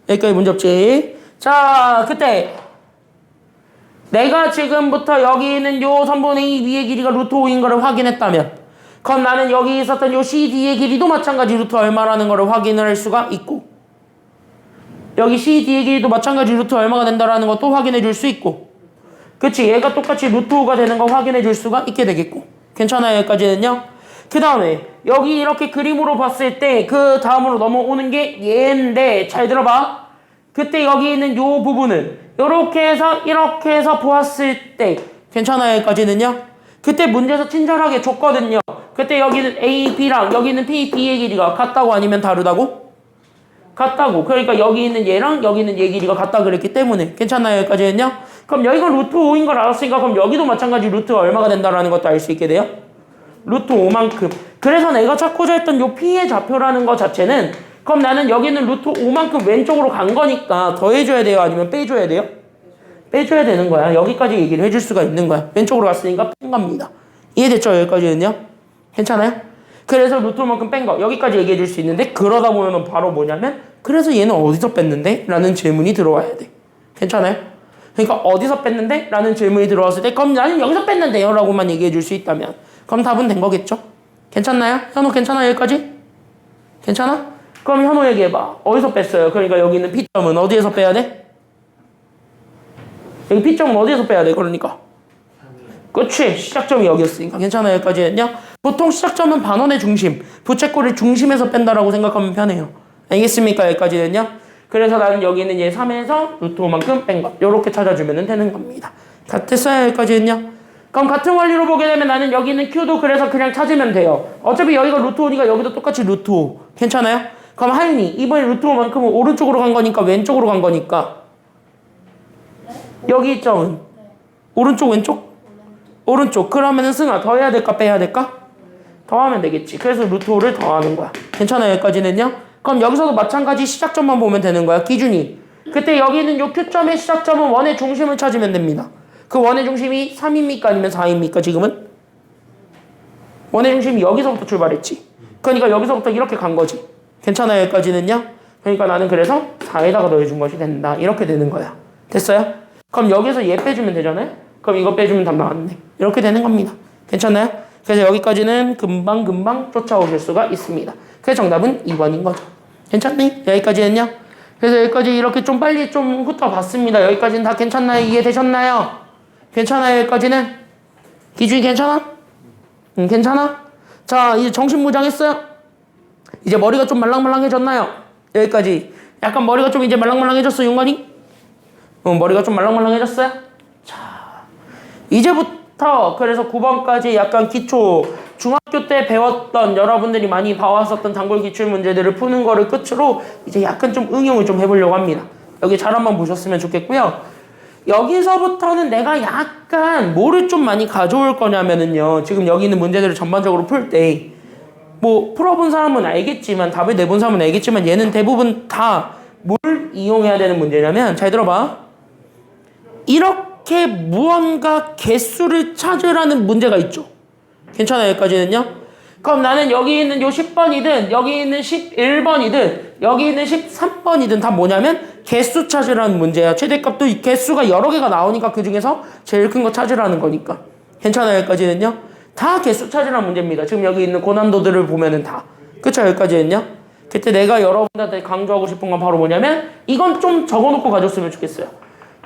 여기까지 문제 없지? 자, 그때 내가 지금부터 여기 있는 요 선분의 이 위의 길이가 루트 5인 거를 확인했다면 그럼 나는 여기 있었던 요 CD의 길이도 마찬가지 루트 얼마라는 거를 확인을 할 수가 있고 여기 CD의 길이도 마찬가지 루트 얼마가 된다라는 것도 확인해 줄 수 있고 그치? 얘가 똑같이 루트 5가 되는 거 확인해 줄 수가 있게 되겠고 괜찮아요? 여기까지는요? 그 다음에 여기 이렇게 그림으로 봤을 때 그 다음으로 넘어오는 게 얘인데 잘 들어봐. 그때 여기 있는 요 부분은 이렇게 해서 보았을 때 괜찮아요? 여기까지는요? 그때 문제에서 친절하게 줬거든요. 그때 여기는 A, B랑 여기는 P, B의 길이가 같다고 아니면 다르다고? 같다고. 그러니까 여기 있는 얘랑 여기 있는 얘 길이가 같다 그랬기 때문에 괜찮나요? 여기까지는요? 그럼 여기가 루트 5인 걸 알았으니까 그럼 여기도 마찬가지 루트가 얼마가 된다라는 것도 알 수 있게 돼요? 루트 5만큼. 그래서 내가 찾고자 했던 요 P의 좌표라는 것 자체는 그럼 나는 여기는 루트 5만큼 왼쪽으로 간 거니까 더해줘야 돼요? 아니면 빼줘야 돼요? 빼줘야 되는 거야. 여기까지 얘기를 해줄 수가 있는 거야. 왼쪽으로 갔으니까 뺀 겁니다. 이해됐죠? 여기까지는요? 괜찮아요? 그래서 루트 5만큼 뺀 거. 여기까지 얘기해 줄 수 있는데 그러다 보면 바로 뭐냐면 그래서 얘는 어디서 뺐는데? 라는 질문이 들어와야 돼. 괜찮아요? 그러니까 어디서 뺐는데? 라는 질문이 들어왔을 때 그럼 나는 여기서 뺐는데요? 라고만 얘기해 줄 수 있다면 그럼 답은 된 거겠죠? 괜찮나요? 현우 괜찮아? 여기까지? 괜찮아? 그럼 현우 얘기해봐. 어디서 뺐어요? 그러니까 여기 있는 P점은 어디에서 빼야 돼? 여기 P점은 어디에서 빼야 돼? 그러니까 그치? 시작점이 여기였으니까 괜찮아요? 여기까지는요? 보통 시작점은 반원의 중심 부채꼴의 중심에서 뺀다라고 생각하면 편해요. 알겠습니까? 여기까지는요? 그래서 나는 여기 있는 얘 3에서 루트 5만큼 뺀 거 요렇게 찾아주면 되는 겁니다. 같았어요? 여기까지는요? 그럼 같은 원리로 보게 되면 나는 여기 있는 Q도 그래서 그냥 찾으면 돼요. 어차피 여기가 루트 5니까 여기도 똑같이 루트 5 괜찮아요? 그럼 하윤이 이번에 루트 5만큼은 오른쪽으로 간 거니까 왼쪽으로 간 거니까 여기 점은 오른쪽 왼쪽? 오른쪽. 그러면은 승아 더해야 될까 빼야 될까? 더하면 되겠지. 그래서 루트 5를 더하는 거야. 괜찮아요? 여기까지는요? 그럼 여기서도 마찬가지 시작점만 보면 되는 거야. 기준이. 그때 여기 있는 요 Q점의 시작점은 원의 중심을 찾으면 됩니다. 그 원의 중심이 3입니까? 아니면 4입니까? 지금은? 원의 중심이 여기서부터 출발했지. 그러니까 여기서부터 이렇게 간 거지. 괜찮아요? 여기까지는요? 그러니까 나는 그래서 4에다가 넣어준 것이 된다. 이렇게 되는 거야. 됐어요? 그럼 여기서 얘 빼주면 되잖아요? 그럼 이거 빼주면 답 나왔네. 이렇게 되는 겁니다. 괜찮아요? 그래서 여기까지는 금방금방 쫓아오실 수가 있습니다. 그래서 정답은 2번인 거죠. 괜찮니? 여기까지는요? 그래서 여기까지 이렇게 좀 빨리 좀 훑어봤습니다. 여기까지는 다 괜찮나요? 이해되셨나요? 괜찮아요? 여기까지는? 기준이 괜찮아? 괜찮아? 자, 이제 정신무장했어요? 이제 머리가 좀 말랑말랑해졌나요? 여기까지. 약간 머리가 좀 이제 말랑말랑해졌어, 윤관이? 머리가 좀 말랑말랑해졌어요? 자, 이제부터 그래서 9번까지 약간 기초, 중학교 때 배웠던 여러분들이 많이 봐왔었던 단골 기출 문제들을 푸는 거를 끝으로 이제 약간 좀 응용을 좀 해보려고 합니다. 여기 잘 한번 보셨으면 좋겠고요. 여기서부터는 내가 약간 뭐를 좀 많이 가져올 거냐면은요. 지금 여기 있는 문제들을 전반적으로 풀 때 뭐 풀어본 사람은 알겠지만 답을 내본 사람은 알겠지만 얘는 대부분 다 뭘 이용해야 되는 문제냐면 잘 들어봐. 이렇게 무언가 개수를 찾으라는 문제가 있죠. 괜찮아요? 여기까지는요? 그럼 나는 여기 있는 요 10번이든 여기 있는 11번이든 여기 있는 13번이든 다 뭐냐면 개수 찾으라는 문제야. 최대값도 개수가 여러 개가 나오니까 그 중에서 제일 큰 거 찾으라는 거니까. 괜찮아요? 여기까지는요? 다 개수 찾으라는 문제입니다. 지금 여기 있는 고난도들을 보면은 다. 그쵸? 여기까지는요? 그때 내가 여러분들한테 강조하고 싶은 건 바로 뭐냐면 이건 좀 적어놓고 가졌으면 좋겠어요.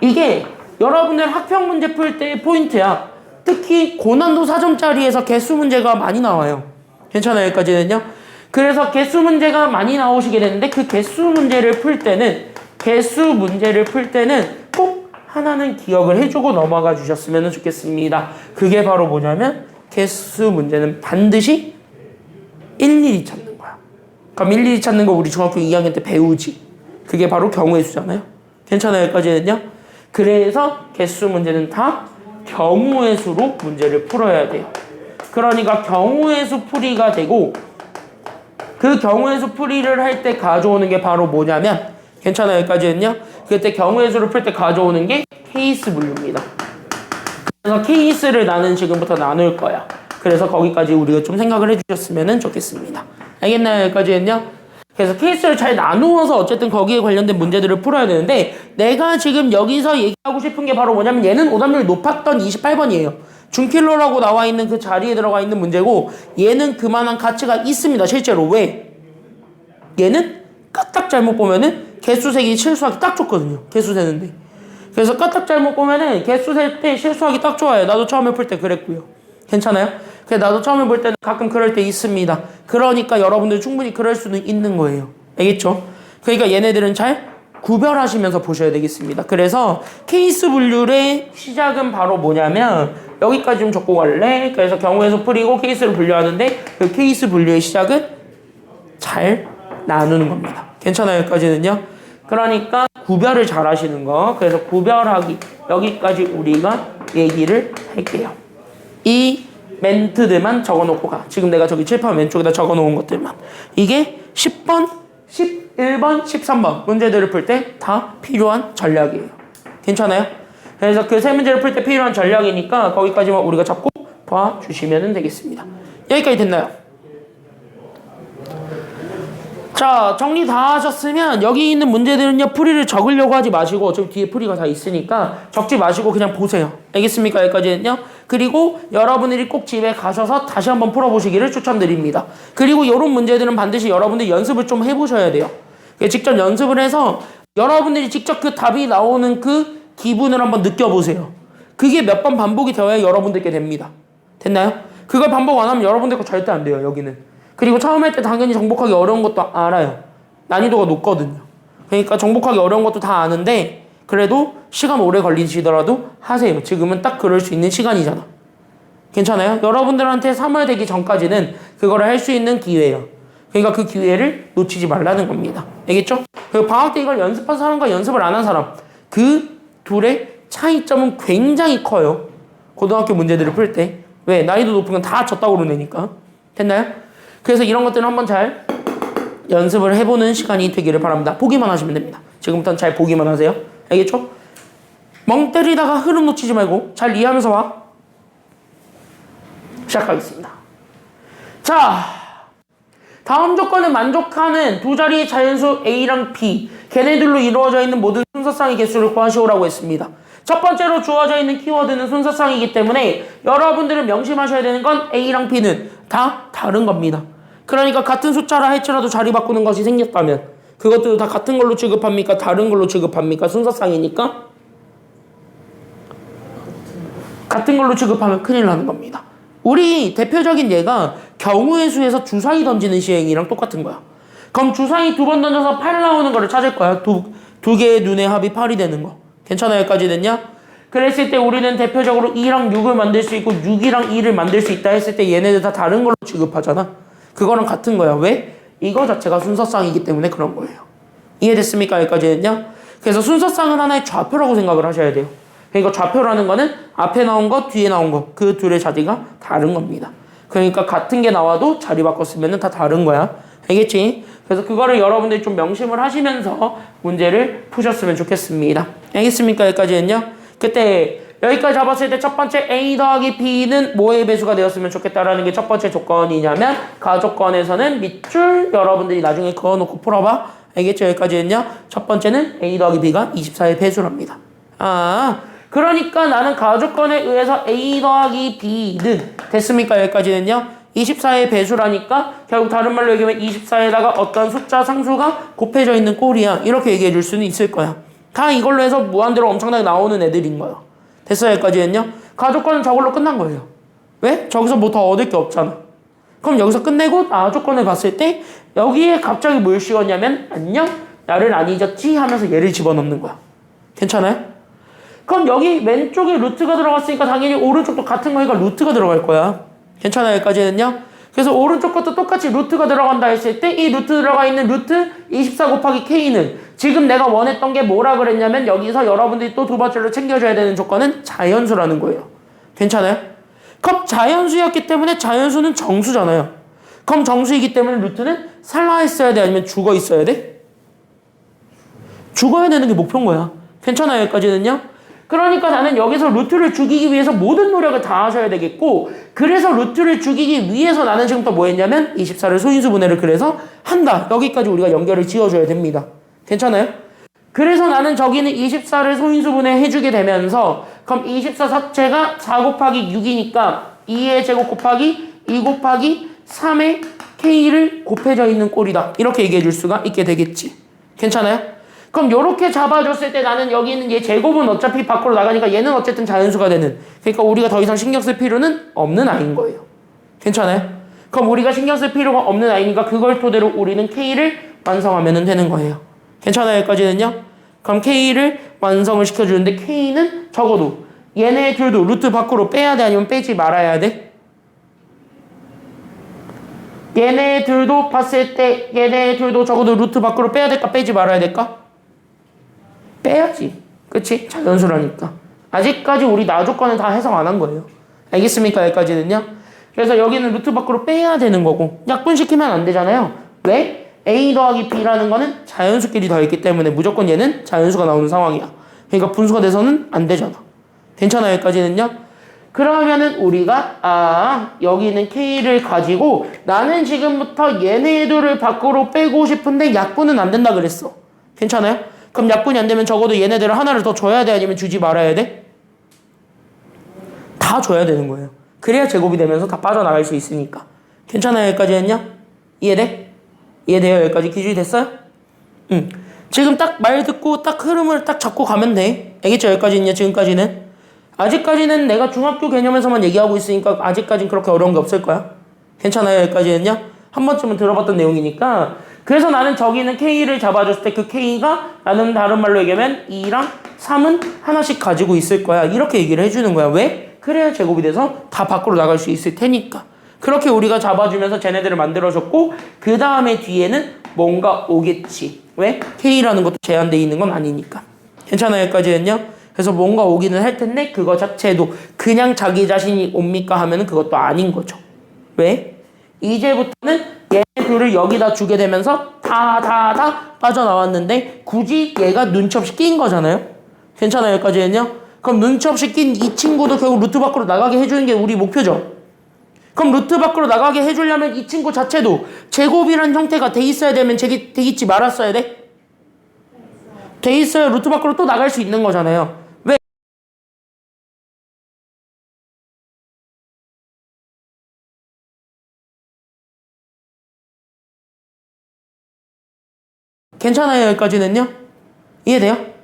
이게 여러분들 학평 문제 풀 때의 포인트야. 특히 고난도 4점짜리에서 개수 문제가 많이 나와요. 괜찮아요? 여기까지는요? 그래서 개수 문제가 많이 나오시게 되는데 그 개수 문제를 풀 때는 꼭 하나는 기억을 해주고 넘어가 주셨으면 좋겠습니다. 그게 바로 뭐냐면 개수 문제는 반드시 일일이 찾는 거야. 그럼 일일이 찾는 거 우리 중학교 2학년 때 배우지. 그게 바로 경우의 수잖아요. 괜찮아요? 여기까지는요? 그래서 개수 문제는 다 경우의 수로 문제를 풀어야 돼요. 그러니까 경우의 수 풀이가 되고 그 경우의 수 풀이를 할 때 가져오는 게 바로 뭐냐면 괜찮아요? 여기까지는요? 그때 경우의 수를 풀 때 가져오는 게 케이스 분류입니다. 그래서 케이스를 나는 지금부터 나눌 거야. 그래서 거기까지 우리가 좀 생각을 해주셨으면 좋겠습니다. 알겠나요? 여기까지는요? 그래서 케이스를 잘 나누어서 어쨌든 거기에 관련된 문제들을 풀어야 되는데 내가 지금 여기서 얘기하고 싶은 게 바로 뭐냐면 얘는 오답률이 높았던 28번이에요. 준킬러라고 나와 있는 그 자리에 들어가 있는 문제고 얘는 그만한 가치가 있습니다. 실제로. 왜? 얘는 까딱 잘못 보면은 개수 세기 실수하기 딱 좋거든요. 개수 세는데. 그래서 까딱 잘못 보면은 개수 셀 때 실수하기 딱 좋아요. 나도 처음에 풀 때 그랬고요. 괜찮아요? 그래서 나도 처음에 볼 때는 가끔 그럴 때 있습니다. 그러니까 여러분들 충분히 그럴 수는 있는 거예요. 알겠죠? 그러니까 얘네들은 잘 구별하시면서 보셔야 되겠습니다. 그래서 케이스 분류의 시작은 바로 뭐냐면 여기까지 좀 적고 갈래? 그래서 경우의 수 풀이고 케이스를 분류하는데 그 케이스 분류의 시작은 잘 나누는 겁니다. 괜찮아요? 여기까지는요? 그러니까 구별을 잘 하시는 거. 그래서 구별하기 여기까지 우리가 얘기를 할게요. 이 멘트들만 적어놓고 가. 지금 내가 저기 칠판 왼쪽에다 적어놓은 것들만. 이게 10번, 11번, 13번 문제들을 풀 때 다 필요한 전략이에요. 괜찮아요? 그래서 그 세 문제를 풀 때 필요한 전략이니까 거기까지만 우리가 잡고 봐주시면 되겠습니다. 여기까지 됐나요? 자, 정리 다 하셨으면 여기 있는 문제들은요 풀이를 적으려고 하지 마시고 어차피 뒤에 풀이가 다 있으니까 적지 마시고 그냥 보세요. 알겠습니까? 여기까지는요. 그리고 여러분들이 꼭 집에 가셔서 다시 한번 풀어보시기를 추천드립니다. 그리고 이런 문제들은 반드시 여러분들이 연습을 좀 해보셔야 돼요. 직접 연습을 해서 여러분들이 직접 그 답이 나오는 그 기분을 한번 느껴보세요. 그게 몇 번 반복이 되어야 여러분들께 됩니다. 됐나요? 그걸 반복 안 하면 여러분들 거 절대 안 돼요. 여기는. 그리고 처음 할 때 당연히 정복하기 어려운 것도 알아요. 난이도가 높거든요. 그러니까 정복하기 어려운 것도 다 아는데 그래도 시간 오래 걸리시더라도 하세요. 지금은 딱 그럴 수 있는 시간이잖아. 괜찮아요? 여러분들한테 3월 되기 전까지는 그거를 할 수 있는 기회예요. 그러니까 그 기회를 놓치지 말라는 겁니다. 알겠죠? 그리고 방학 때 이걸 연습한 사람과 연습을 안 한 사람 그 둘의 차이점은 굉장히 커요. 고등학교 문제들을 풀 때. 왜? 난이도 높은 건 다 졌다고 그러니까. 됐나요? 그래서 이런 것들은 한번 잘 연습을 해보는 시간이 되기를 바랍니다. 보기만 하시면 됩니다. 지금부터는 잘 보기만 하세요. 알겠죠? 멍 때리다가 흐름 놓치지 말고 잘 이해하면서 와. 시작하겠습니다. 자, 다음 조건에 만족하는 두 자리의 자연수 A랑 B, 걔네들로 이루어져 있는 모든 순서쌍의 개수를 구하시오라고 했습니다. 첫 번째로 주어져 있는 키워드는 순서쌍이기 때문에 여러분들은 명심하셔야 되는 건 A랑 B는 다 다른 겁니다. 그러니까 같은 숫자라 할지라도 자리 바꾸는 것이 생겼다면 그것도 다 같은 걸로 취급합니까? 다른 걸로 취급합니까? 순서쌍이니까 같은 걸로 취급하면 큰일 나는 겁니다. 우리 대표적인 예가 경우의 수에서 주사위 던지는 시행이랑 똑같은 거야. 그럼 주사위 2번 던져서 8 나오는 거를 찾을 거야. 두 개의 눈의 합이 8이 되는 거. 괜찮아? 여기까지 됐냐? 그랬을 때 우리는 대표적으로 2랑 6을 만들 수 있고 6이랑 2를 만들 수 있다 했을 때 얘네들 다 다른 걸로 취급하잖아. 그거랑 같은 거야. 왜? 이거 자체가 순서쌍이기 때문에 그런 거예요. 이해됐습니까? 여기까지 됐냐? 그래서 순서쌍은 하나의 좌표라고 생각을 하셔야 돼요. 그러니까 좌표라는 거는 앞에 나온 것, 뒤에 나온 것, 그 둘의 자리가 다른 겁니다. 그러니까 같은 게 나와도 자리 바꿨으면 다 다른 거야. 알겠지? 그래서 그거를 여러분들이 좀 명심을 하시면서 문제를 푸셨으면 좋겠습니다. 알겠습니까? 여기까지 했냐? 그때 여기까지 잡았을 때 첫 번째 A 더하기 B는 뭐의 배수가 되었으면 좋겠다라는 게 첫 번째 조건이냐면 가조건에서는 밑줄 여러분들이 나중에 그어놓고 풀어봐. 알겠죠? 여기까지 했냐? 첫 번째는 A 더하기 B가 24의 배수랍니다. 그러니까 나는 가조건에 의해서 A 더하기 B는 됐습니까? 여기까지 했냐? 24의 배수라니까 결국 다른 말로 얘기하면 24에다가 어떤 숫자 상수가 곱해져 있는 꼴이야. 이렇게 얘기해 줄 수는 있을 거야. 다 이걸로 해서 무한대로 엄청나게 나오는 애들인 거야. 됐어요? 여기까지 했냐? 가조건은 저걸로 끝난 거예요. 왜? 저기서 뭐 더 얻을 게 없잖아. 그럼 여기서 끝내고 가조건을 봤을 때 여기에 갑자기 뭘 씌웠냐면 안녕? 나를 안 잊었지? 하면서 얘를 집어넣는 거야. 괜찮아요? 그럼 여기 왼쪽에 루트가 들어갔으니까 당연히 오른쪽도 같은 거니까 루트가 들어갈 거야. 괜찮아요? 여기까지 했냐? 그래서 오른쪽 것도 똑같이 루트가 들어간다 했을 때 이 루트 들어가 있는 루트 24 곱하기 K는 지금 내가 원했던 게 뭐라 그랬냐면 여기서 여러분들이 또 두 번째로 챙겨줘야 되는 조건은 자연수라는 거예요. 괜찮아요? 그럼 자연수였기 때문에 자연수는 정수잖아요. 그럼 정수이기 때문에 루트는 살아 있어야 돼? 아니면 죽어 있어야 돼? 죽어야 되는 게 목표인 거야. 괜찮아요? 여기까지는요? 그러니까 나는 여기서 루트를 죽이기 위해서 모든 노력을 다 하셔야 되겠고 그래서 루트를 죽이기 위해서 나는 지금 또 뭐 했냐면 24를 소인수분해를 그래서 한다. 여기까지 우리가 연결을 지어줘야 됩니다. 괜찮아요? 그래서 나는 저기는 24를 소인수분해 해주게 되면서 그럼 24 자체가 4 곱하기 6이니까 2의 제곱 곱하기 2 곱하기 3의 K를 곱해져 있는 꼴이다. 이렇게 얘기해 줄 수가 있게 되겠지. 괜찮아요? 그럼 요렇게 잡아줬을 때 나는 여기 있는 얘 제곱은 어차피 밖으로 나가니까 얘는 어쨌든 자연수가 되는 그러니까 우리가 더 이상 신경 쓸 필요는 없는 아이인 거예요. 괜찮아요? 그럼 우리가 신경 쓸 필요가 없는 아이니까 그걸 토대로 우리는 K를 완성하면 되는 거예요. 괜찮아요? 여기까지는요? 그럼 K를 완성을 시켜주는데 K는 적어도 얘네 둘도 루트 밖으로 빼야 돼? 아니면 빼지 말아야 돼? 얘네 둘도 봤을 때 얘네 둘도 적어도 루트 밖으로 빼야 될까? 빼지 말아야 될까? 빼야지. 그치? 자연수라니까. 아직까지 우리 나조건은 다 해석 안 한 거예요. 알겠습니까? 여기까지는요? 그래서 여기는 루트 밖으로 빼야 되는 거고 약분시키면 안 되잖아요. 왜? A 더하기 B라는 거는 자연수끼리 더했기 때문에 무조건 얘는 자연수가 나오는 상황이야. 그러니까 분수가 돼서는 안 되잖아. 괜찮아요? 여기까지는요? 그러면은 우리가 여기는 K를 가지고 나는 지금부터 얘네들을 밖으로 빼고 싶은데 약분은 안 된다 그랬어. 괜찮아요? 그럼 약분이 안 되면 적어도 얘네들을 하나를 더 줘야 돼? 아니면 주지 말아야 돼? 다 줘야 되는 거예요. 그래야 제곱이 되면서 다 빠져나갈 수 있으니까. 괜찮아요? 여기까지 했냐? 이해돼? 이해돼요? 여기까지 기준이 됐어요? 응. 지금 딱 말 듣고 딱 흐름을 딱 잡고 가면 돼. 알겠죠? 여기까지 있냐? 지금까지는? 아직까지는 내가 중학교 개념에서만 얘기하고 있으니까 아직까지는 그렇게 어려운 게 없을 거야. 괜찮아요? 여기까지 했냐? 한 번쯤은 들어봤던 내용이니까 그래서 나는 저기는 K를 잡아줬을 때 그 K가 나는 다른 말로 얘기하면 2랑 3은 하나씩 가지고 있을 거야. 이렇게 얘기를 해주는 거야. 왜? 그래야 제곱이 돼서 다 밖으로 나갈 수 있을 테니까. 그렇게 우리가 잡아주면서 쟤네들을 만들어줬고 그 다음에 뒤에는 뭔가 오겠지. 왜? K라는 것도 제한되어 있는 건 아니니까. 괜찮아요? 여기까지 했냐? 그래서 뭔가 오기는 할 텐데 그거 자체도 그냥 자기 자신이 옵니까 하면은 그것도 아닌 거죠. 왜? 이제부터는 얘네 둘을 여기다 주게 되면서 다 빠져나왔는데 굳이 얘가 눈치 없이 낀 거잖아요. 괜찮아요? 여기까지 했냐? 그럼 눈치 없이 낀 이 친구도 결국 루트 밖으로 나가게 해주는 게 우리 목표죠. 그럼 루트 밖으로 나가게 해주려면 이 친구 자체도 제곱이란 형태가 돼 있어야 되면 돼 있지 말았어야 돼? 돼 있어야 루트 밖으로 또 나갈 수 있는 거잖아요. 왜? 괜찮아요, 여기까지는요? 이해돼요?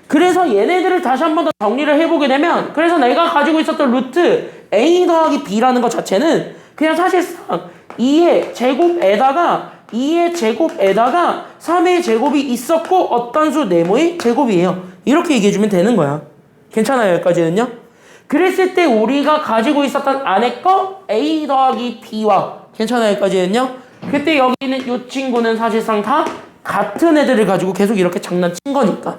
그래서 얘네들을 다시 한 번 더 정리를 해보게 되면, 그래서 내가 가지고 있었던 루트 a 더하기 b라는 것 자체는 그냥 사실상 2의 제곱에다가 3의 제곱이 있었고 어떤 수 네모의 제곱이에요. 이렇게 얘기해주면 되는 거야. 괜찮아요, 여기까지는요? 그랬을 때 우리가 가지고 있었던 안에 거 a 더하기 b와, 괜찮아요, 여기까지는요? 그때 여기는 이 친구는 사실상 다 같은 애들을 가지고 계속 이렇게 장난친 거니까.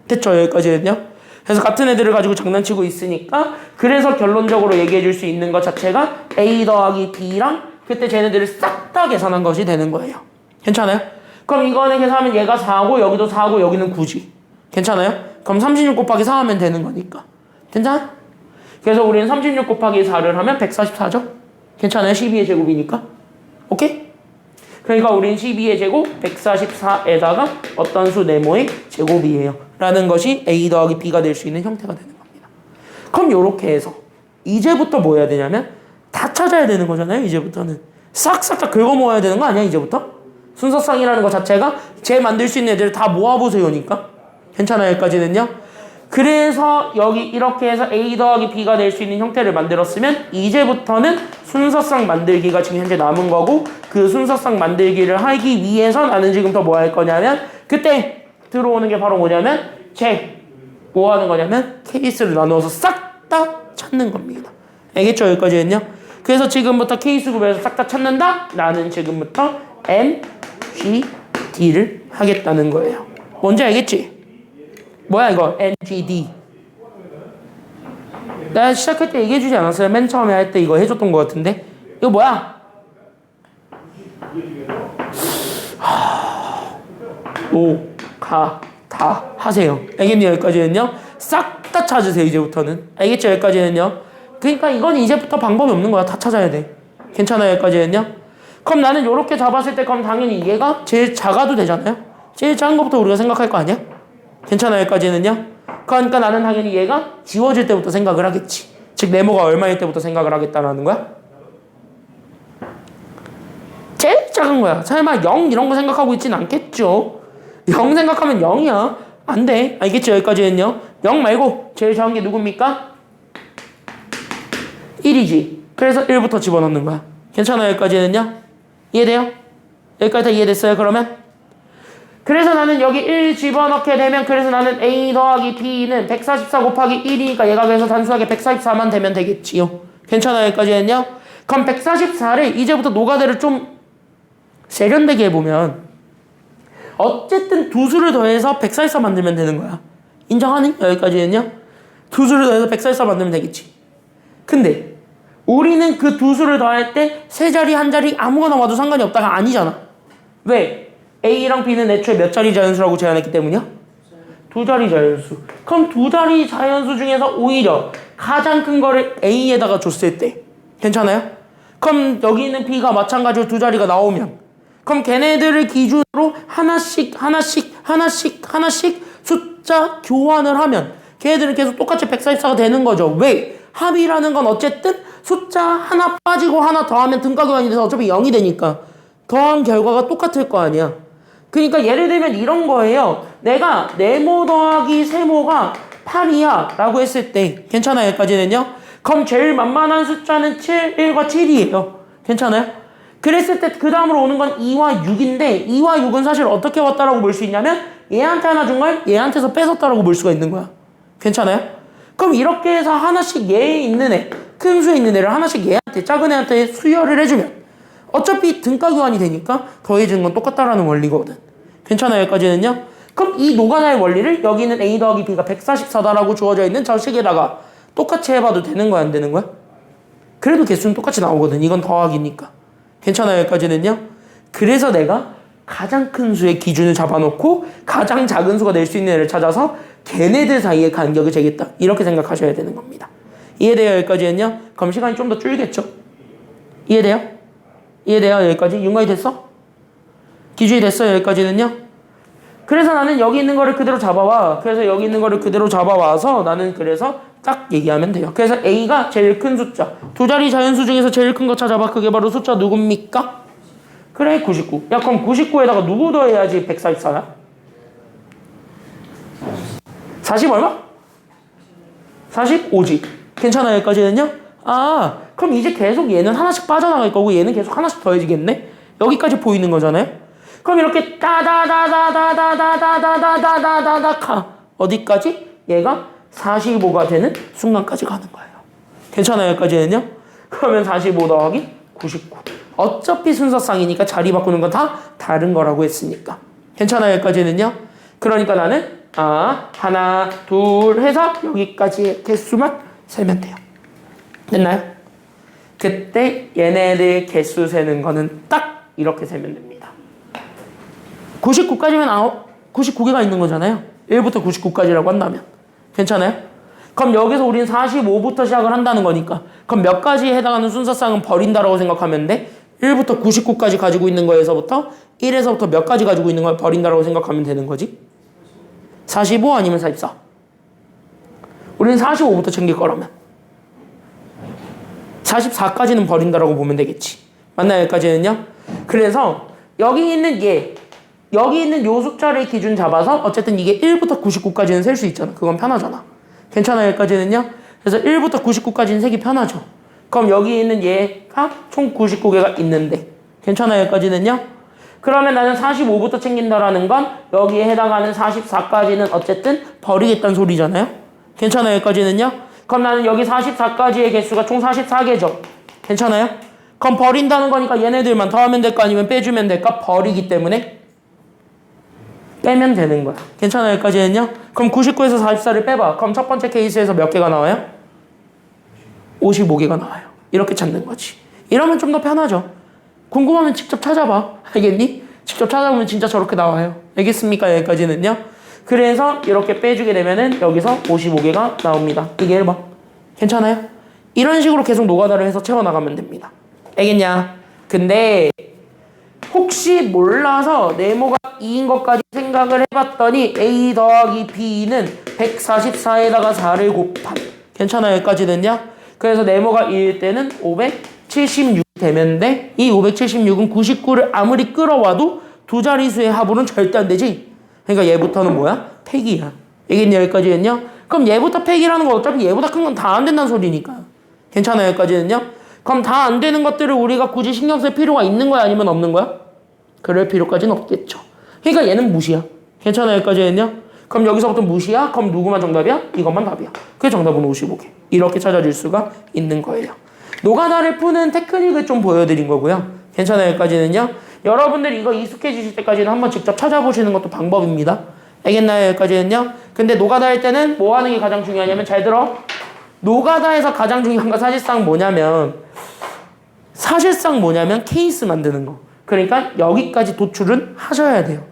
됐죠, 여기까지는요? 그래서 같은 애들을 가지고 장난치고 있으니까, 그래서 결론적으로 얘기해 줄 수 있는 것 자체가 a 더하기 b랑 그때 쟤네들을 싹 다 계산한 것이 되는 거예요. 괜찮아요? 그럼 이거는 계산하면 얘가 4고 여기도 4고 여기는 9지. 괜찮아요? 그럼 36 곱하기 4 하면 되는 거니까. 괜찮아? 그래서 우리는 36 곱하기 4를 하면 144죠? 괜찮아요? 12의 제곱이니까. 오케이? 그러니까 우린 12의 제곱 144에다가 어떤 수 네모의 제곱이에요 라는 것이 a 더하기 b가 될 수 있는 형태가 되는 겁니다. 그럼 요렇게 해서 이제부터 뭐 해야 되냐면 다 찾아야 되는 거잖아요. 이제부터는 싹싹 다 긁어 모아야 되는 거 아니야, 이제부터? 순서쌍이라는 것 자체가 제 만들 수 있는 애들을 다 모아보세요니까. 괜찮아요, 여기까지는요? 그래서 여기 이렇게 해서 a 더하기 b가 될 수 있는 형태를 만들었으면 이제부터는 순서쌍 만들기가 지금 현재 남은 거고, 그 순서쌍 만들기를 하기 위해서 나는 지금 더 뭐 할 거냐면, 그때 들어오는 게 바로 뭐냐면 뭐 하는 거냐면 케이스를 나누어서 싹 다 찾는 겁니다. 알겠죠, 여기까지는요? 그래서 지금부터 케이스 구별해서 싹 다 찾는다? 나는 지금부터 N, G, D를 하겠다는 거예요. 뭔지 알겠지? 뭐야 이거? N, G, D. 내가 시작할 때 얘기해주지 않았어요? 맨 처음에 할 때 이거 해줬던 것 같은데? 이거 뭐야? 다 하세요. 알겠니? 여기까지는요? 싹 다 찾으세요, 이제부터는. 알겠죠? 여기까지는요? 그러니까 이건 이제부터 방법이 없는 거야. 다 찾아야 돼. 괜찮아요, 여기까지는요? 그럼 나는 이렇게 잡았을 때 그럼 당연히 얘가 제일 작아도 되잖아요? 제일 작은 것부터 우리가 생각할 거 아니야? 괜찮아요, 여기까지는요? 그러니까 나는 당연히 얘가 지워질 때부터 생각을 하겠지. 즉 네모가 얼마일 때부터 생각을 하겠다라는 거야? 제일 작은 거야. 설마 0 이런 거 생각하고 있진 않겠죠? 0 생각하면 0이야. 안 돼. 알겠죠? 여기까지는요? 0 말고 제일 작은 게 누굽니까? 1이지. 그래서 1부터 집어넣는 거야. 괜찮아요? 여기까지는요? 이해돼요? 여기까지 다 이해됐어요? 그러면? 그래서 나는 여기 1 집어넣게 되면, 그래서 나는 a 더하기 b는 144 곱하기 1이니까 얘가 그래서 단순하게 144만 되면 되겠지요. 괜찮아요? 여기까지는요? 그럼 144를 이제부터 노가다를 좀 세련되게 해보면 어쨌든 두 수를 더해서 144 만들면 되는 거야. 인정하니? 여기까지는요? 두 수를 더해서 144 만들면 되겠지. 근데 우리는 그 두 수를 더할 때 세 자리 한 자리 아무거나 와도 상관이 없다가 아니잖아. 왜? A랑 B는 애초에 몇 자리 자연수라고 제안했기 때문이야? 두 자리 자연수. 그럼 두 자리 자연수 중에서 오히려 가장 큰 거를 A에다가 줬을 때 괜찮아요? 그럼 여기 있는 B가 마찬가지로 두 자리가 나오면, 그럼 걔네들을 기준으로 하나씩 숫자 교환을 하면 걔네들은 계속 똑같이 144가 되는 거죠. 왜? 합이라는 건 어쨌든 숫자 하나 빠지고 하나 더하면 등가 교환이 돼서 어차피 0이 되니까 더한 결과가 똑같을 거 아니야. 그러니까 예를 들면 이런 거예요. 내가 네모 더하기 세모가 8이야 라고 했을 때, 괜찮아요? 여기까지는요? 그럼 제일 만만한 숫자는 7, 1과 7이에요. 괜찮아요? 그랬을 때 그 다음으로 오는 건 2와 6인데 2와 6은 사실 어떻게 왔다라고 볼 수 있냐면 얘한테 하나 준 걸 얘한테서 뺏었다라고 볼 수가 있는 거야. 괜찮아요? 그럼 이렇게 해서 하나씩 얘에 있는 애, 큰 수에 있는 애를 하나씩 얘한테, 작은 애한테 수혈을 해주면 어차피 등가 교환이 되니까 더해지는 건 똑같다라는 원리거든. 괜찮아요? 여기까지는요? 그럼 이 노가다의 원리를 여기는 A 더하기 B가 144다라고 주어져 있는 저 식에다가 똑같이 해봐도 되는 거야, 안 되는 거야? 그래도 개수는 똑같이 나오거든. 이건 더하기니까. 괜찮아요? 여기까지는요? 그래서 내가 가장 큰 수의 기준을 잡아놓고 가장 작은 수가 낼 수 있는 애를 찾아서 걔네들 사이의 간격을 재겠다. 이렇게 생각하셔야 되는 겁니다. 이해돼요? 여기까지는요? 그럼 시간이 좀 더 줄겠죠? 이해돼요? 이해돼요? 여기까지? 윤곽이 됐어? 기준이 됐어? 여기까지는요? 그래서 나는 여기 있는 거를 그대로 잡아와. 그래서 여기 있는 거를 그대로 잡아와서 나는 그래서 딱 얘기하면 돼요. 그래서 A가 제일 큰 숫자. 두 자리 자연수 중에서 제일 큰 거 찾아봐. 그게 바로 숫자 누굽니까? 그래, 99. 야, 그럼 99에다가 누구 더해야지 144야? 40 얼마? 45지. 괜찮아요, 여기까지는요? 아, 그럼 이제 계속 얘는 하나씩 빠져나갈 거고 얘는 계속 하나씩 더해지겠네? 여기까지 보이는 거잖아요? 그럼 이렇게 따다다다다다다다다다다다다다다 어디까지? 얘가 45가 되는 순간까지 가는 거예요. 괜찮아요, 여기까지는요? 그러면 45 더하기 99. 어차피 순서상이니까 자리 바꾸는 건 다 다른 거라고 했으니까. 괜찮아요, 여기까지는요? 그러니까 나는 하나, 둘 해서 여기까지의 개수만 세면 돼요. 됐나요? 그때 얘네들 개수 세는 거는 딱 이렇게 세면 됩니다. 99까지면 99개가 있는 거잖아요. 1부터 99까지라고 한다면. 괜찮아요? 그럼 여기서 우린 45부터 시작을 한다는 거니까 그럼 몇 가지에 해당하는 순서상은 버린다라고 생각하면 돼? 1부터 99까지 가지고 있는 거에서부터 1에서부터 몇 가지 가지고 있는 걸 버린다라고 생각하면 되는 거지? 45 아니면 44? 우리는 45부터 챙길 거라면 44까지는 버린다라고 보면 되겠지. 맞나요? 여기까지는요? 그래서 여기 있는 여기 있는 요 숫자를 기준 잡아서 어쨌든 이게 1부터 99까지는 셀 수 있잖아. 그건 편하잖아. 괜찮아요? 여기까지는요? 그래서 1부터 99까지는 세기 편하죠. 그럼 여기 있는 얘가 총 99개가 있는데 괜찮아요? 여기까지는요? 그러면 나는 45부터 챙긴다라는 건 여기에 해당하는 44까지는 어쨌든 버리겠다는 소리잖아요? 괜찮아요? 여기까지는요? 그럼 나는 여기 44까지의 개수가 총 44개죠? 괜찮아요? 그럼 버린다는 거니까 얘네들만 더하면 될까 아니면 빼주면 될까? 버리기 때문에 빼면 되는 거야. 괜찮아요? 여기까지는요? 그럼 99에서 44를 빼봐. 그럼 첫 번째 케이스에서 몇 개가 나와요? 55개가 나와요. 이렇게 찾는 거지. 이러면 좀 더 편하죠. 궁금하면 직접 찾아봐. 알겠니? 직접 찾아보면 진짜 저렇게 나와요. 알겠습니까? 여기까지는요? 그래서 이렇게 빼주게 되면은 여기서 55개가 나옵니다. 이게 1번. 괜찮아요? 이런 식으로 계속 노가다를 해서 채워나가면 됩니다. 알겠냐? 근데 혹시 몰라서 네모가 2인 것까지 생각을 해봤더니 A 더하기 B는 144에다가 4를 곱한. 괜찮아요? 여기까지는요? 그래서 네모가 2일 때는 576 되면 돼. 이 576은 99를 아무리 끌어와도 두 자릿수의 합으로는 절대 안 되지. 그러니까 얘부터는 뭐야? 폐기야. 알겠냐? 여기까지는요? 그럼 얘부터 폐기라는 건 어차피 얘보다 큰 건 다 안 된다는 소리니까. 괜찮아요? 여기까지는요? 그럼 다 안 되는 것들을 우리가 굳이 신경 쓸 필요가 있는 거야? 아니면 없는 거야? 그럴 필요까지는 없겠죠. 그러니까 얘는 무시야. 괜찮아요? 여기까지는요? 그럼 여기서부터 무시야? 그럼 누구만 정답이야? 이것만 답이야. 그게 정답은 55개. 이렇게 찾아줄 수가 있는 거예요. 노가다를 푸는 테크닉을 좀 보여드린 거고요. 괜찮아요? 여기까지는요? 여러분들 이거 익숙해지실 때까지는 한번 직접 찾아보시는 것도 방법입니다. 알겠나요? 여기까지는요? 근데 노가다 할 때는 뭐 하는 게 가장 중요하냐면 잘 들어. 노가다에서 가장 중요한 건 사실상 뭐냐면 케이스 만드는 거. 그러니까 여기까지 도출은 하셔야 돼요.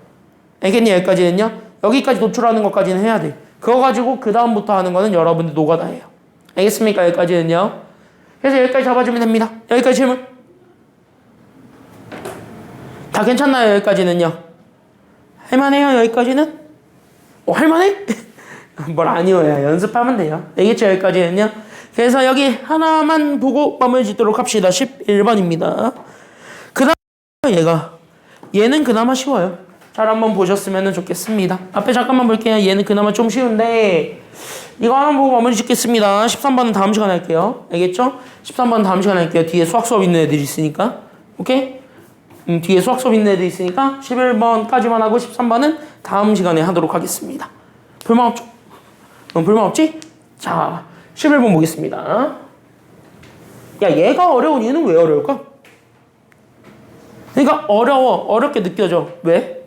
알겠니? 여기까지는요? 여기까지 도출하는 것까지는 해야 돼. 그거 가지고 그 다음부터 하는 거는 여러분들 노가다예요. 알겠습니까? 여기까지는요? 그래서 여기까지 잡아주면 됩니다. 여기까지 질문. 다 괜찮나요? 여기까지는요? 할만해요? 여기까지는? 할만해? 뭘 아니어야 연습하면 돼요. 알겠죠? 여기까지는요? 그래서 여기 하나만 보고 마무리 짓도록 합시다. 11번입니다. 그 다음 얘는 그나마 쉬워요. 잘 한번 보셨으면 좋겠습니다. 앞에 잠깐만 볼게요. 얘는 그나마 좀 쉬운데 이거 한번 보고 마무리 짓겠습니다. 13번은 다음 시간에 할게요. 알겠죠? 13번은 다음 시간에 할게요. 뒤에 수학 수업 있는 애들이 있으니까. 오케이? 뒤에 수학 수업 있는 애들이 있으니까 11번까지만 하고 13번은 다음 시간에 하도록 하겠습니다. 불만 없죠? 불만 없지? 자, 11번 보겠습니다. 야, 얘가 어려운 이유는 왜 어려울까? 그러니까 어렵게 느껴져. 왜?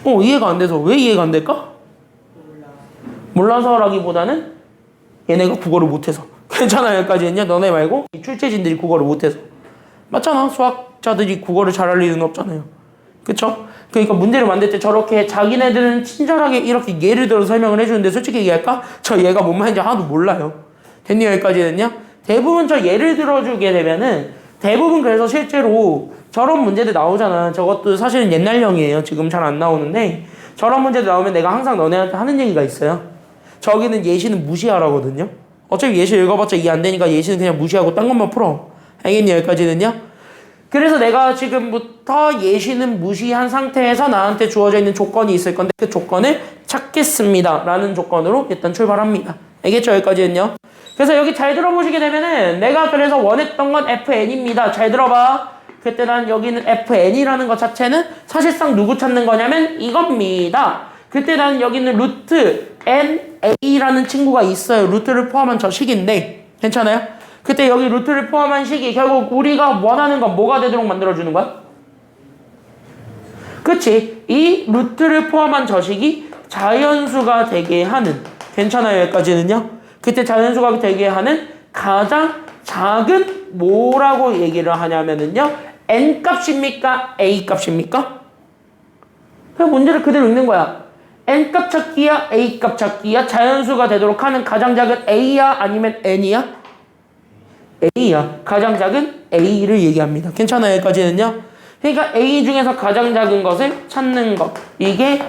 이해가 안 돼서. 왜 이해가 안 될까? 몰라서라기보다는 얘네가 국어를 못해서. 괜찮아요? 여기까지는요? 너네 말고 이 출제진들이 국어를 못해서. 맞잖아. 수학자들이 국어를 잘할 일은 없잖아요. 그쵸? 그러니까 문제를 만들 때 저렇게 자기네들은 친절하게 이렇게 예를 들어서 설명을 해주는데 솔직히 얘기할까? 저 얘가 뭔 말인지 하나도 몰라요. 됐니? 여기까지는요? 대부분 저 예를 들어주게 되면은 대부분 그래서 실제로 저런 문제들 나오잖아. 저것도 사실은 옛날형이에요. 지금 잘 안 나오는데 저런 문제들 나오면 내가 항상 너네한테 하는 얘기가 있어요. 저기는 예시는 무시하라거든요. 어차피 예시 읽어봤자 이해 안 되니까 예시는 그냥 무시하고 딴 것만 풀어. 알겠니? 여기까지는요? 그래서 내가 지금부터 예시는 무시한 상태에서 나한테 주어져 있는 조건이 있을 건데 그 조건을 찾겠습니다. 라는 조건으로 일단 출발합니다. 알겠죠? 여기까지는요? 그래서 여기 잘 들어보시게 되면은 내가 그래서 원했던 건 fn입니다. 잘 들어봐. 그때 난 여기는 fn이라는 것 자체는 사실상 누구 찾는 거냐면 이겁니다. 그때 난 여기는 루트 na라는 친구가 있어요. 루트를 포함한 저 식인데 괜찮아요? 그때 여기 루트를 포함한 식이 결국 우리가 원하는 건 뭐가 되도록 만들어주는 거야? 그치? 이 루트를 포함한 저 식이 자연수가 되게 하는 괜찮아요? 여기까지는요? 그때 자연수가 되게 하는 가장 작은 뭐라고 얘기를 하냐면은요 n 값입니까? a 값입니까? 그냥 문제를 그대로 읽는 거야. n 값 찾기야? a 값 찾기야? 자연수가 되도록 하는 가장 작은 a야? 아니면 n이야? a야. 가장 작은 a를 얘기합니다. 괜찮아요? 여기까지는요? 그러니까 a 중에서 가장 작은 것을 찾는 것. 이게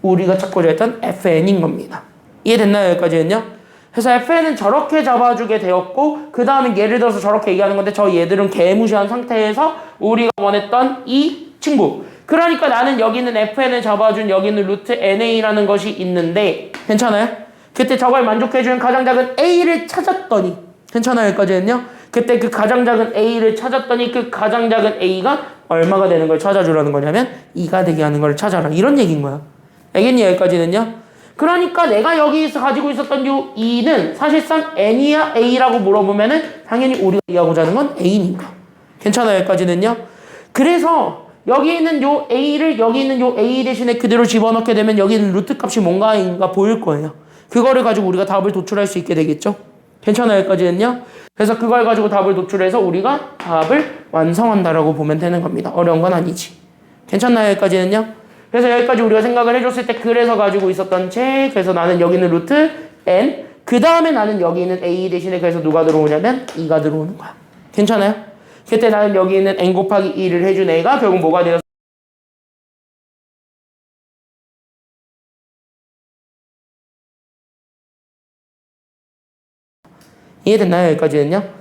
우리가 찾고자 했던 fn인 겁니다. 이해됐나요? 여기까지는요? 그래서 fn은 저렇게 잡아주게 되었고 그 다음에 예를 들어서 저렇게 얘기하는 건데 저 얘들은 개무시한 상태에서 우리가 원했던 이 친구. 그러니까 나는 여기는 fn을 잡아준 여기는 루트 na라는 것이 있는데 괜찮아요? 그때 저걸 만족해주는 가장 작은 a를 찾았더니 괜찮아요? 여기까지는요? 그때 그 가장 작은 a를 찾았더니 그 가장 작은 a가 얼마가 되는 걸 찾아주라는 거냐면 2가 되게 하는 걸 찾아라. 이런 얘기인 거야. 알겠니? 여기까지는요? 그러니까 내가 여기서 가지고 있었던 요 2는 사실상 n이야 a라고 물어보면은 당연히 우리가 이해하고자 하는 건 a니까. 괜찮아요? 여기까지는요? 그래서 여기 있는 요 a를 여기 있는 요 a 대신에 그대로 집어넣게 되면 여기 있는 루트 값이 뭔가인가 보일 거예요. 그거를 가지고 우리가 답을 도출할 수 있게 되겠죠? 괜찮아요? 여기까지는요? 그래서 그걸 가지고 답을 도출해서 우리가 답을 완성한다라고 보면 되는 겁니다. 어려운 건 아니지. 괜찮나요? 여기까지는요? 그래서 여기까지 우리가 생각을 해줬을 때 그래서 가지고 있었던 책 그래서 나는 여기는 루트 n 그 다음에 나는 여기 있는 a 대신에 그래서 누가 들어오냐면 2가 들어오는 거야. 괜찮아요? 그때 나는 여기 있는 n 곱하기 2를 해준 a가 결국 뭐가 되어서 이해됐나요? 여기까지는요?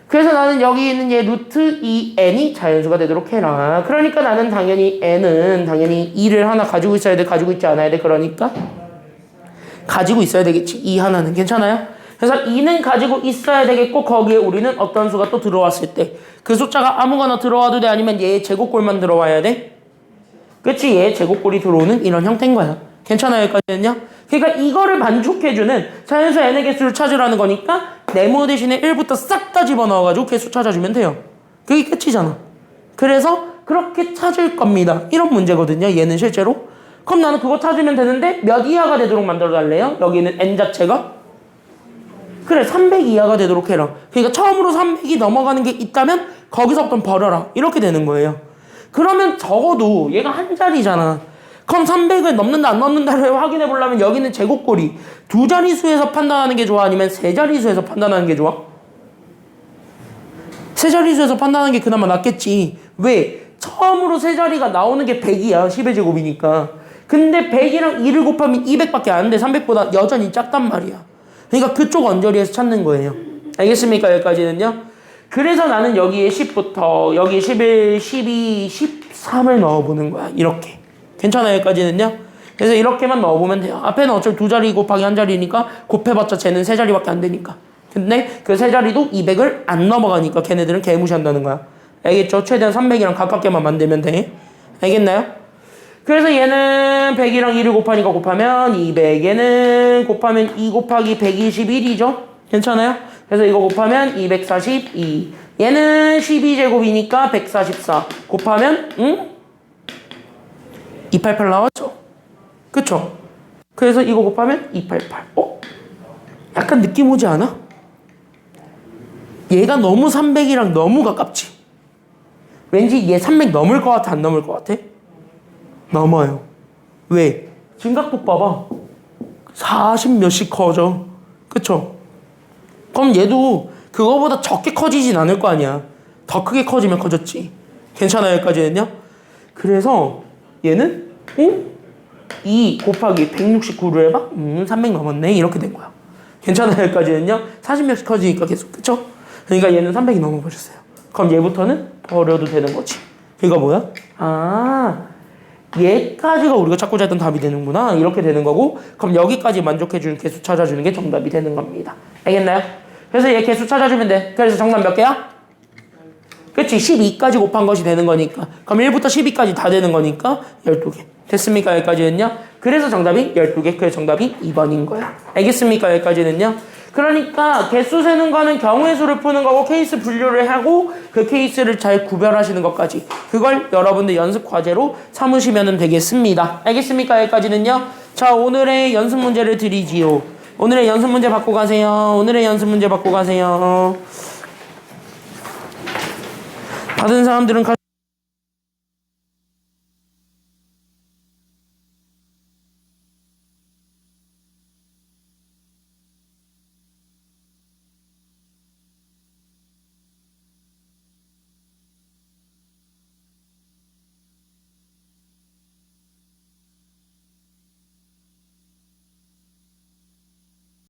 그래서 나는 여기 있는 얘 루트 2n이 자연수가 되도록 해라. 그러니까 나는 당연히 n은 당연히 2를 하나 가지고 있어야 돼? 가지고 있지 않아야 돼? 그러니까 가지고 있어야 되겠지. 2 하나는. 괜찮아요? 그래서 2는 가지고 있어야 되겠고 거기에 우리는 어떤 수가 또 들어왔을 때 그 숫자가 아무거나 들어와도 돼? 아니면 얘의 제곱골만 들어와야 돼? 그치? 얘의 제곱골이 들어오는 이런 형태인 거야. 괜찮아요? 여기까지는요? 그러니까 이거를 만족해주는 자연수 n의 개수를 찾으라는 거니까 네모 대신에 1부터 싹 다 집어넣어가지고 개수 찾아주면 돼요. 그게 끝이잖아. 그래서 그렇게 찾을 겁니다. 이런 문제거든요. 얘는 실제로. 그럼 나는 그거 찾으면 되는데 몇 이하가 되도록 만들어달래요? 여기는 n 자체가? 그래 300 이하가 되도록 해라. 그러니까 처음으로 300이 넘어가는 게 있다면 거기서부터 버려라. 이렇게 되는 거예요. 그러면 적어도 얘가 한 자리잖아. 그럼 300을 넘는다 안 넘는다를 확인해 보려면 여기는 제곱골이 두 자리수에서 판단하는 게 좋아? 아니면 세 자리수에서 판단하는 게 좋아? 세 자리수에서 판단하는 게 그나마 낫겠지. 왜? 처음으로 세 자리가 나오는 게 100이야. 10의 제곱이니까. 근데 100이랑 2를 곱하면 200밖에 안 돼. 300보다 여전히 작단 말이야. 그러니까 그쪽 언저리에서 찾는 거예요. 알겠습니까? 여기까지는요. 그래서 나는 여기에 10부터 여기 11, 12, 13을 넣어보는 거야. 이렇게. 괜찮아요? 여기까지는요. 그래서 이렇게만 넣어보면 돼요. 앞에는 어차피 두 자리 곱하기 한 자리니까 곱해봤자 쟤는 세 자리밖에 안 되니까. 근데 그 세 자리도 200을 안 넘어가니까 걔네들은 개무시한다는 거야. 알겠죠? 최대한 300이랑 가깝게만 만들면 돼. 알겠나요? 그래서 얘는 100이랑 2를 곱하니까 곱하면 200. 얘는 곱하면 2 곱하기 121이죠? 괜찮아요? 그래서 이거 곱하면 242. 얘는 12제곱이니까 144. 곱하면 288 나왔죠? 그쵸? 그래서 이거 곱하면 288. 약간 느낌 오지 않아? 얘가 너무 300이랑 너무 가깝지? 왠지 얘 300 넘을 것 같아? 안 넘을 것 같아? 넘어요. 왜? 진각폭 봐봐. 40 몇씩 커져. 그쵸? 그럼 얘도 그거보다 적게 커지진 않을 거 아니야. 더 크게 커지면 커졌지. 괜찮아요, 여기까지는요? 그래서 얘는 2 곱하기 169를 해봐? 300 넘었네. 이렇게 된 거야. 괜찮아요, 여기까지는요? 40몇씩 커지니까 계속, 그쵸? 그러니까 얘는 300이 넘어버렸어요. 그럼 얘부터는 버려도 되는 거지. 이거 뭐야? 얘까지가 우리가 찾고자 했던 답이 되는구나. 이렇게 되는 거고, 그럼 여기까지 만족해주는 개수 찾아주는 게 정답이 되는 겁니다. 알겠나요? 그래서 얘 개수 찾아주면 돼. 그래서 정답 몇 개야? 그치? 12까지 곱한 것이 되는 거니까. 그럼 1부터 12까지 다 되는 거니까 12개. 됐습니까? 여기까지는요? 그래서 정답이 12개. 그래서 정답이 2번인 거야. 알겠습니까? 여기까지는요? 그러니까 개수 세는 거는 경우의 수를 푸는 거고 케이스 분류를 하고 그 케이스를 잘 구별하시는 것까지. 그걸 여러분들 연습 과제로 삼으시면 되겠습니다. 알겠습니까? 여기까지는요? 자, 오늘의 연습 문제를 드리지요. 오늘의 연습 문제 받고 가세요. 오늘의 연습 문제 받고 가세요. 받은 사람들은